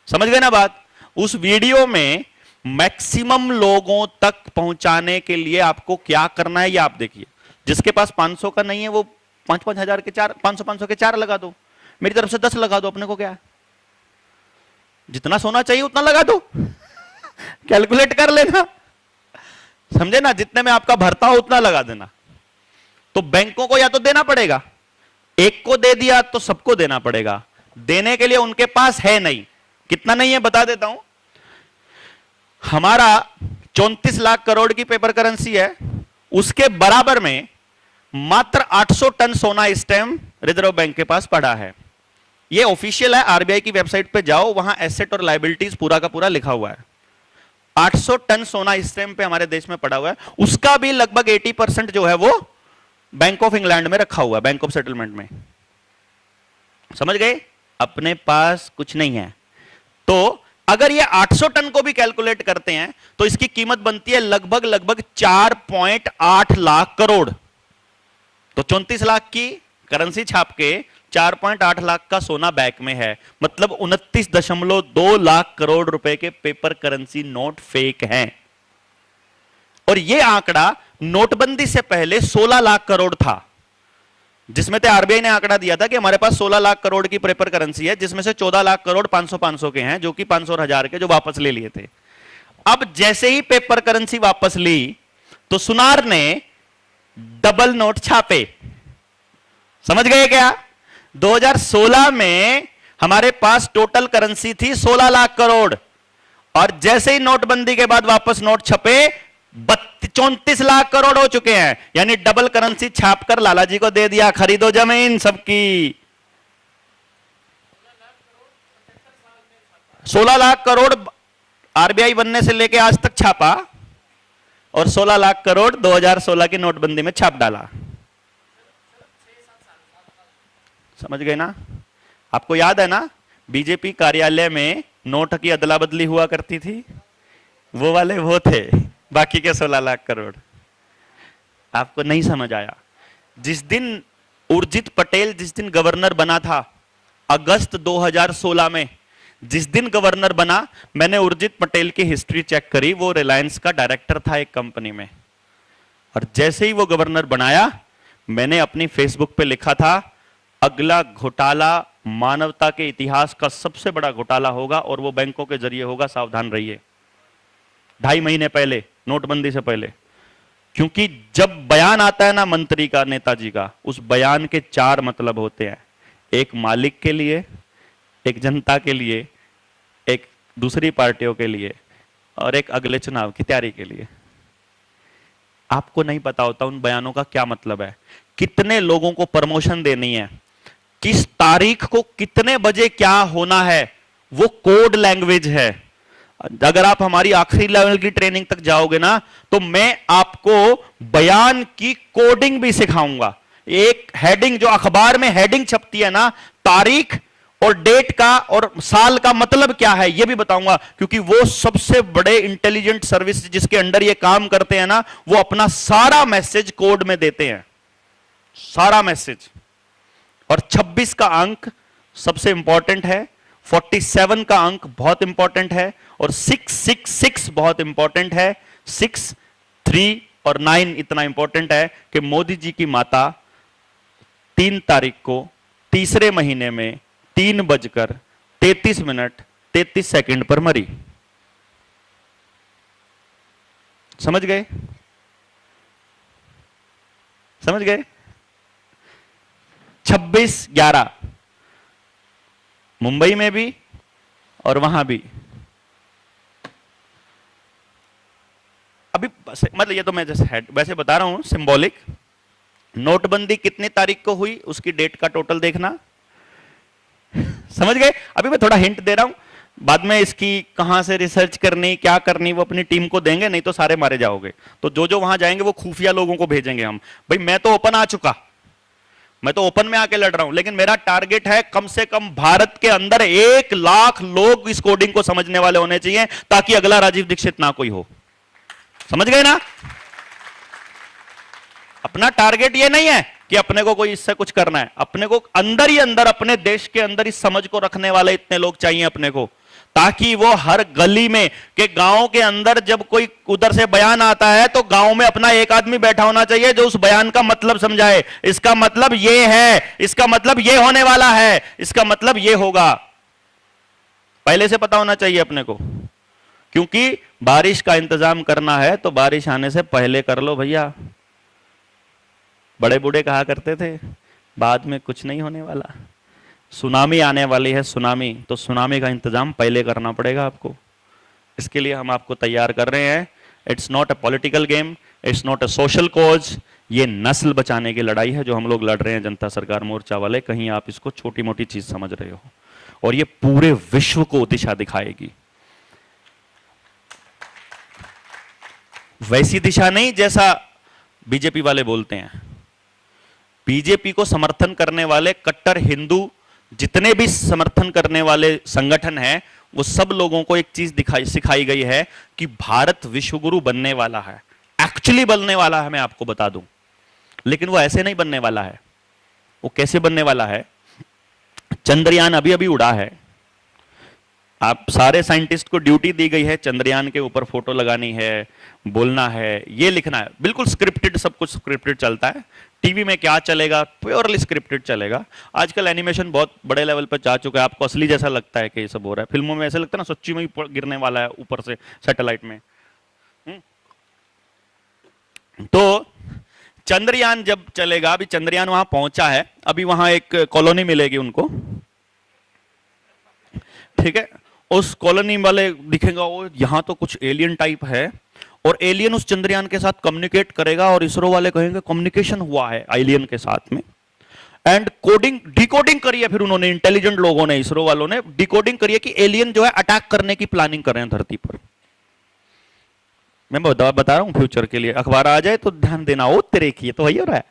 समझ गए ना बात? उस वीडियो में मैक्सिमम लोगों तक पहुंचाने के लिए आपको क्या करना है, ये आप देखिए। जिसके पास 500 का नहीं है, वो 5-5 हजार के 4, 500 के 4 लगा दो, मेरी तरफ से 10 लगा दो, अपने को क्या, जितना सोना चाहिए उतना लगा दो। कैलकुलेट कर लेना, समझे ना? जितने में आपका भरता हो उतना लगा देना। तो बैंकों को या तो देना पड़ेगा, एक को दे दिया तो सबको देना पड़ेगा। देने के लिए उनके पास है नहीं। कितना नहीं है बता देता हूं। हमारा 34 लाख करोड़ की पेपर करेंसी है, उसके बराबर में मात्र 800 टन सोना इस टाइम रिजर्व बैंक के पास पड़ा है। यह ऑफिशियल है, आरबीआई की वेबसाइट पे जाओ, वहां एसेट और लायबिलिटीज पूरा का पूरा लिखा हुआ है। 800 टन सोना इस टाइम पे हमारे देश में पड़ा हुआ है, उसका भी लगभग 80% जो है वो बैंक ऑफ इंग्लैंड में रखा हुआ है, बैंक ऑफ सेटलमेंट में। समझ गए? अपने पास कुछ नहीं है। तो अगर ये 800 टन को भी कैलकुलेट करते हैं तो इसकी कीमत बनती है लगभग 4.8 लाख करोड़। तो 34 लाख की करेंसी छाप के 4.8 लाख का सोना बैंक में है, मतलब 29.2 लाख करोड़ रुपए के पेपर करेंसी नोट फेक हैं। और यह आंकड़ा नोटबंदी से पहले 16 लाख करोड़ था, जिसमें से आरबीआई ने आंकड़ा दिया था कि हमारे पास 16 लाख करोड़ की पेपर करेंसी है, जिसमें से 14 लाख करोड़ 500 के हैं, जो कि 500 और 1000 के जो वापस ले लिए थे। अब जैसे ही पेपर करेंसी वापस ली तो सुनार ने डबल नोट छापे। समझ गए क्या? 2016 में हमारे पास टोटल करेंसी थी 16 लाख करोड़, और जैसे ही नोटबंदी के बाद वापस नोट छपे 34 लाख करोड़ हो चुके हैं। यानी डबल करेंसी छापकर लाला जी को दे दिया, खरीदो जमीन सबकी। 16 लाख करोड़ आरबीआई बनने से लेके आज तक छापा और 16 लाख करोड़ 2016 की नोटबंदी में छाप डाला। समझ गए ना? आपको याद है ना बीजेपी कार्यालय में नोट की अदला बदली हुआ करती थी, वो वाले वो थे, बाकी के 16 लाख करोड़। आपको नहीं समझ आया? जिस दिन उर्जित पटेल जिस दिन गवर्नर बना था अगस्त 2016 में, जिस दिन गवर्नर बना, मैंने उर्जित पटेल की हिस्ट्री चेक करी। वो रिलायंस का डायरेक्टर था एक कंपनी में, और जैसे ही वो गवर्नर बनाया मैंने अपनी फेसबुक पे लिखा था अगला घोटाला मानवता के इतिहास का सबसे बड़ा घोटाला होगा और वो बैंकों के जरिए होगा, सावधान रहिए। 2.5 महीने पहले, नोटबंदी से पहले। क्योंकि जब बयान आता है ना मंत्री का, नेताजी का, उस बयान के 4 मतलब होते हैं। एक मालिक के लिए, एक जनता के लिए, एक दूसरी पार्टियों के लिए, और एक अगले चुनाव की तैयारी के लिए। आपको नहीं पता होता उन बयानों का क्या मतलब है, कितने लोगों को प्रमोशन देनी है, किस तारीख को कितने बजे क्या होना है, वो कोड लैंग्वेज है। अगर आप हमारी आखिरी लेवल की ट्रेनिंग तक जाओगे ना, तो मैं आपको बयान की कोडिंग भी सिखाऊंगा। एक हेडिंग, जो अखबार में हेडिंग छपती है ना, तारीख और डेट का और साल का मतलब क्या है, यह भी बताऊंगा। क्योंकि वो सबसे बड़े इंटेलिजेंट सर्विस जिसके अंडर ये काम करते हैं ना, वो अपना सारा मैसेज कोड में देते हैं, सारा मैसेज। और 26 का अंक सबसे इंपॉर्टेंट है, 47 का अंक बहुत इंपॉर्टेंट है, और 666 बहुत इंपॉर्टेंट है। 6, 3 और 9 इतना इंपॉर्टेंट है कि मोदी जी की माता 3 तारीख को तीसरे महीने में 3:33 पर मरी। समझ गए? समझ गए? 26/11 मुंबई में भी और वहां भी। अभी मतलब ये तो मैं जैसे वैसे बता रहा हूं, सिंबॉलिक। नोटबंदी कितनी तारीख को हुई उसकी डेट का टोटल देखना। समझ गए? अभी मैं थोड़ा हिंट दे रहा हूं, बाद में इसकी कहां से रिसर्च करनी, क्या करनी, वो अपनी टीम को देंगे, नहीं तो सारे मारे जाओगे। तो जो जो वहां जाएंगे वो खुफिया लोगों को भेजेंगे हम। भाई मैं तो ओपन आ चुका, मैं तो ओपन में आके लड़ रहा हूं, लेकिन मेरा टारगेट है कम से कम भारत के अंदर 1 लाख लोग इस कोडिंग को समझने वाले होने चाहिए, ताकि अगला राजीव दीक्षित ना कोई हो। समझ गए ना? अपना टारगेट ये नहीं है कि अपने को कोई इससे कुछ करना है, अपने को अंदर ही अंदर, अपने देश के अंदर इस समझ को रखने वाले इतने लोग चाहिए अपने को, ताकि वो हर गली में के गांव के अंदर जब कोई उधर से बयान आता है तो गांव में अपना एक आदमी बैठा होना चाहिए जो उस बयान का मतलब समझाए। इसका मतलब ये है, इसका मतलब ये होने वाला है, इसका मतलब ये होगा, पहले से पता होना चाहिए अपने को। क्योंकि बारिश का इंतजाम करना है तो बारिश आने से पहले कर लो भैया। बड़े बूढ़े कहा करते थे बाद में कुछ नहीं होने वाला। सुनामी आने वाली है, सुनामी, तो सुनामी का इंतजाम पहले करना पड़ेगा आपको। इसके लिए हम आपको तैयार कर रहे हैं। It's not a political game, it's not a social cause, ये नस्ल बचाने की लड़ाई है जो हम लोग लड़ रहे हैं जनता सरकार मोर्चा वाले। कहीं आप इसको छोटी मोटी चीज समझ रहे हो, और ये पूरे विश्व को दिशा दिखाएगी। वैसी दिशा नहीं जैसा बीजेपी वाले बोलते हैं। बीजेपी को समर्थन करने वाले कट्टर हिंदू जितने भी समर्थन करने वाले संगठन हैं, वो सब लोगों को एक चीज सिखाई गई है कि भारत विश्वगुरु बनने वाला है, एक्चुअली बनने वाला है। मैं आपको बता दूं, लेकिन वो ऐसे नहीं बनने वाला है। वो कैसे बनने वाला है? चंद्रयान अभी अभी उड़ा है, आप सारे साइंटिस्ट को ड्यूटी दी गई है, चंद्रयान के ऊपर फोटो लगानी है, बोलना है, ये लिखना है, बिल्कुल स्क्रिप्टेड, सब कुछ स्क्रिप्टेड चलता है। टीवी में क्या चलेगा, प्योरली स्क्रिप्टेड चलेगा। आजकल एनिमेशन बहुत बड़े लेवल पर जा चुका है, आपको असली जैसा लगता है कि ये सब हो रहा है। फिल्मों में ऐसा लगता है ना सच्ची में ही गिरने वाला है ऊपर से सैटेलाइट में। तो चंद्रयान जब चलेगा, अभी चंद्रयान वहां पहुंचा है, अभी वहां एक कॉलोनी मिलेगी उनको, ठीक है। उस कॉलोनी वाले दिखेगा वो यहां तो कुछ एलियन टाइप है, और एलियन उस चंद्रयान के साथ कम्युनिकेट करेगा, और इसरो वाले कहेंगे कम्युनिकेशन हुआ है एलियन के साथ में। एंड कोडिंग डिकोडिंग करी है, फिर उन्होंने इंटेलिजेंट लोगों ने, इसरो वालों ने डिकोडिंग करी है कि एलियन जो है अटैक करने की प्लानिंग कर रहे हैं धरती पर। मैं बता रहा हूं फ्यूचर के लिए, अखबार आ जाए तो ध्यान देना। ओ तेरे की, तो वही हो रहा है।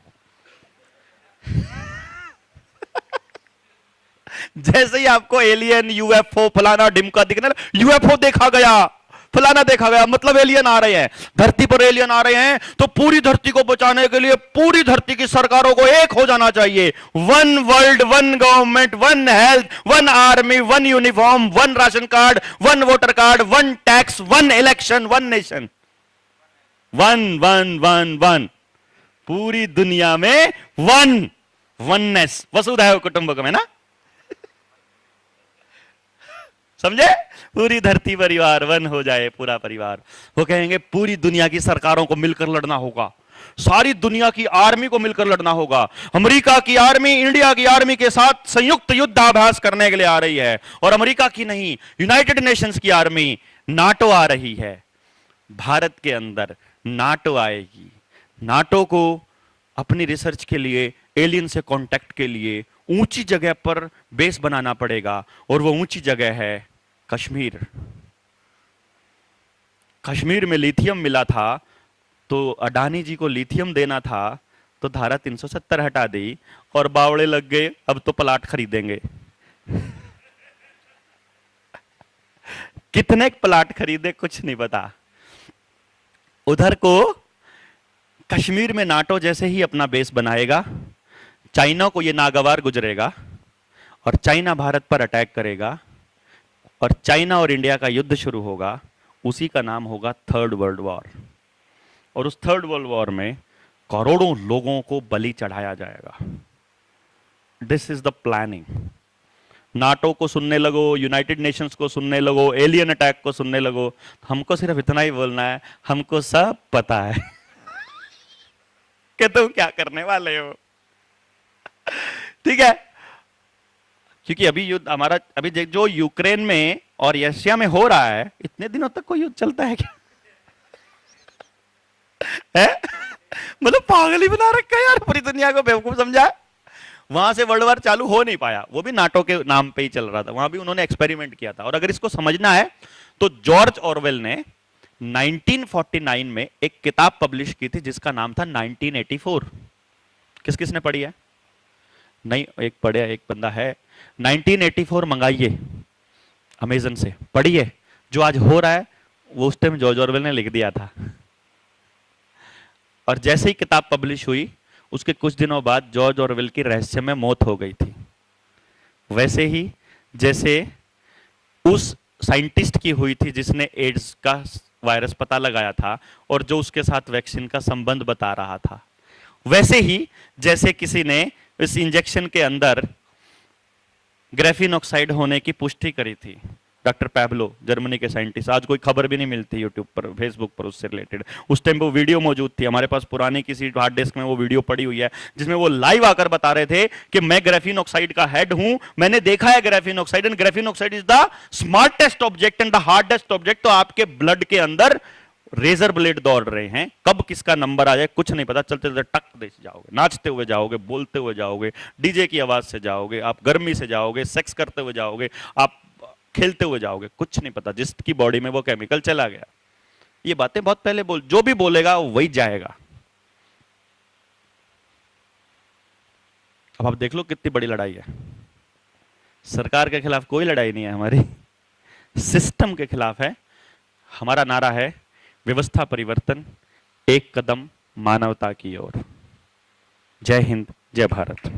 जैसे ही आपको एलियन, यूएफओ, फलाना डिमका दिखने, यूएफओ देखा गया, फलाना देखा गया, मतलब एलियन आ रहे हैं धरती पर। एलियन आ रहे हैं तो पूरी धरती को बचाने के लिए पूरी धरती की सरकारों को एक हो जाना चाहिए। One world, one government, one health, one army, one uniform, one ration card, one voter card, one tax, one election, one nation. One one one one, पूरी दुनिया में वन, वननेस, वसुधैव कुटुंबकम, है ना? समझे? पूरी धरती परिवार वन हो जाए, पूरा परिवार। वो कहेंगे पूरी दुनिया की सरकारों को मिलकर लड़ना होगा, सारी दुनिया की आर्मी को मिलकर लड़ना होगा। अमेरिका की आर्मी इंडिया की आर्मी के साथ संयुक्त युद्धाभ्यास करने के लिए आ रही है, और अमेरिका की नहीं, यूनाइटेड नेशंस की आर्मी, नाटो आ रही है। भारत के अंदर नाटो आएगी। नाटो को अपनी रिसर्च के लिए, एलियन से कांटेक्ट के लिए ऊंची जगह पर बेस बनाना पड़ेगा, और वो ऊंची जगह है कश्मीर। कश्मीर में लिथियम मिला था, तो अडानी जी को लिथियम देना था, तो धारा 370 हटा दी और बावड़े लग गए, अब तो प्लाट खरीदेंगे। कितने प्लाट खरीदे कुछ नहीं पता। उधर को कश्मीर में नाटो जैसे ही अपना बेस बनाएगा, चाइना को यह नागवार गुजरेगा और चाइना भारत पर अटैक करेगा, और चाइना और इंडिया का युद्ध शुरू होगा। उसी का नाम होगा थर्ड वर्ल्ड वॉर। और उस थर्ड वर्ल्ड वॉर में करोड़ों लोगों को बलि चढ़ाया जाएगा। This is the planning. NATO को सुनने लगो, यूनाइटेड नेशंस को सुनने लगो, एलियन अटैक को सुनने लगो, हमको सिर्फ इतना ही बोलना है, हमको सब पता है कि तुम क्या करने वाले हो। ठीक है? क्योंकि अभी युद्ध हमारा, अभी जो यूक्रेन में और रशिया में हो रहा है, इतने दिनों तक कोई युद्ध चलता है क्या? है? मतलब पागल ही बना रखा है यार, पूरी दुनिया को बेवकूफ समझा। वहां से वर्ल्ड वॉर चालू हो नहीं पाया, वो भी नाटो के नाम पे ही चल रहा था। वहां भी उन्होंने एक्सपेरिमेंट किया था। और अगर इसको समझना है तो जॉर्ज ऑरवेल ने 1949 में एक किताब पब्लिश की थी जिसका नाम था 1984। किस किसने पढ़ी है? नहीं, एक पढ़े, एक बंदा है। 1984 मंगाइए अमेजन से, पढ़िए। जो आज हो रहा है वो उस टाइम जॉर्ज ऑरवेल ने लिख दिया था। और जैसे ही किताब पब्लिश हुई, उसके कुछ दिनों बाद जॉर्ज ऑरवेल की रहस्य में मौत हो गई थी। वैसे ही जैसे उस साइंटिस्ट की हुई थी जिसने एड्स का वायरस पता लगाया था और जो उसके साथ वैक्सीन का संबंध बता रहा था, वैसे ही जैसे किसी ने इस इंजेक्शन के अंदर ग्रेफीन ऑक्साइड होने की पुष्टि करी थी, डॉक्टर पैब्लो, जर्मनी के साइंटिस्ट। आज कोई खबर भी नहीं मिलती यूट्यूब पर, फेसबुक पर उससे रिलेटेड। उस टाइम वो वीडियो मौजूद थी, हमारे पास पुरानी किसी हार्ड डिस्क में वो वीडियो पड़ी हुई है, जिसमें वो लाइव आकर बता रहे थे कि मैं ग्रेफीन ऑक्साइड का हेड हूं, मैंने देखा है graphene oxide, and graphene oxide is the smartest object and the hardest object. तो आपके ब्लड के अंदर रेजर ब्लेड दौड़ रहे हैं, कब किसका नंबर आ जाए कुछ नहीं पता। चलते चलते टक दे जाओगे, नाचते हुए जाओगे, बोलते हुए जाओगे, डीजे की आवाज से जाओगे, आप गर्मी से जाओगे, सेक्स करते हुए जाओगे, आप खेलते हुए जाओगे, कुछ नहीं पता जिसकी बॉडी में वो केमिकल चला गया। ये बातें बहुत पहले जो भी बोलेगा वही जाएगा। अब आप देख लो कितनी बड़ी लड़ाई है। सरकार के खिलाफ कोई लड़ाई नहीं है हमारी, सिस्टम के खिलाफ है। हमारा नारा है व्यवस्था परिवर्तन, एक कदम मानवता की ओर। जय हिंद, जय भारत।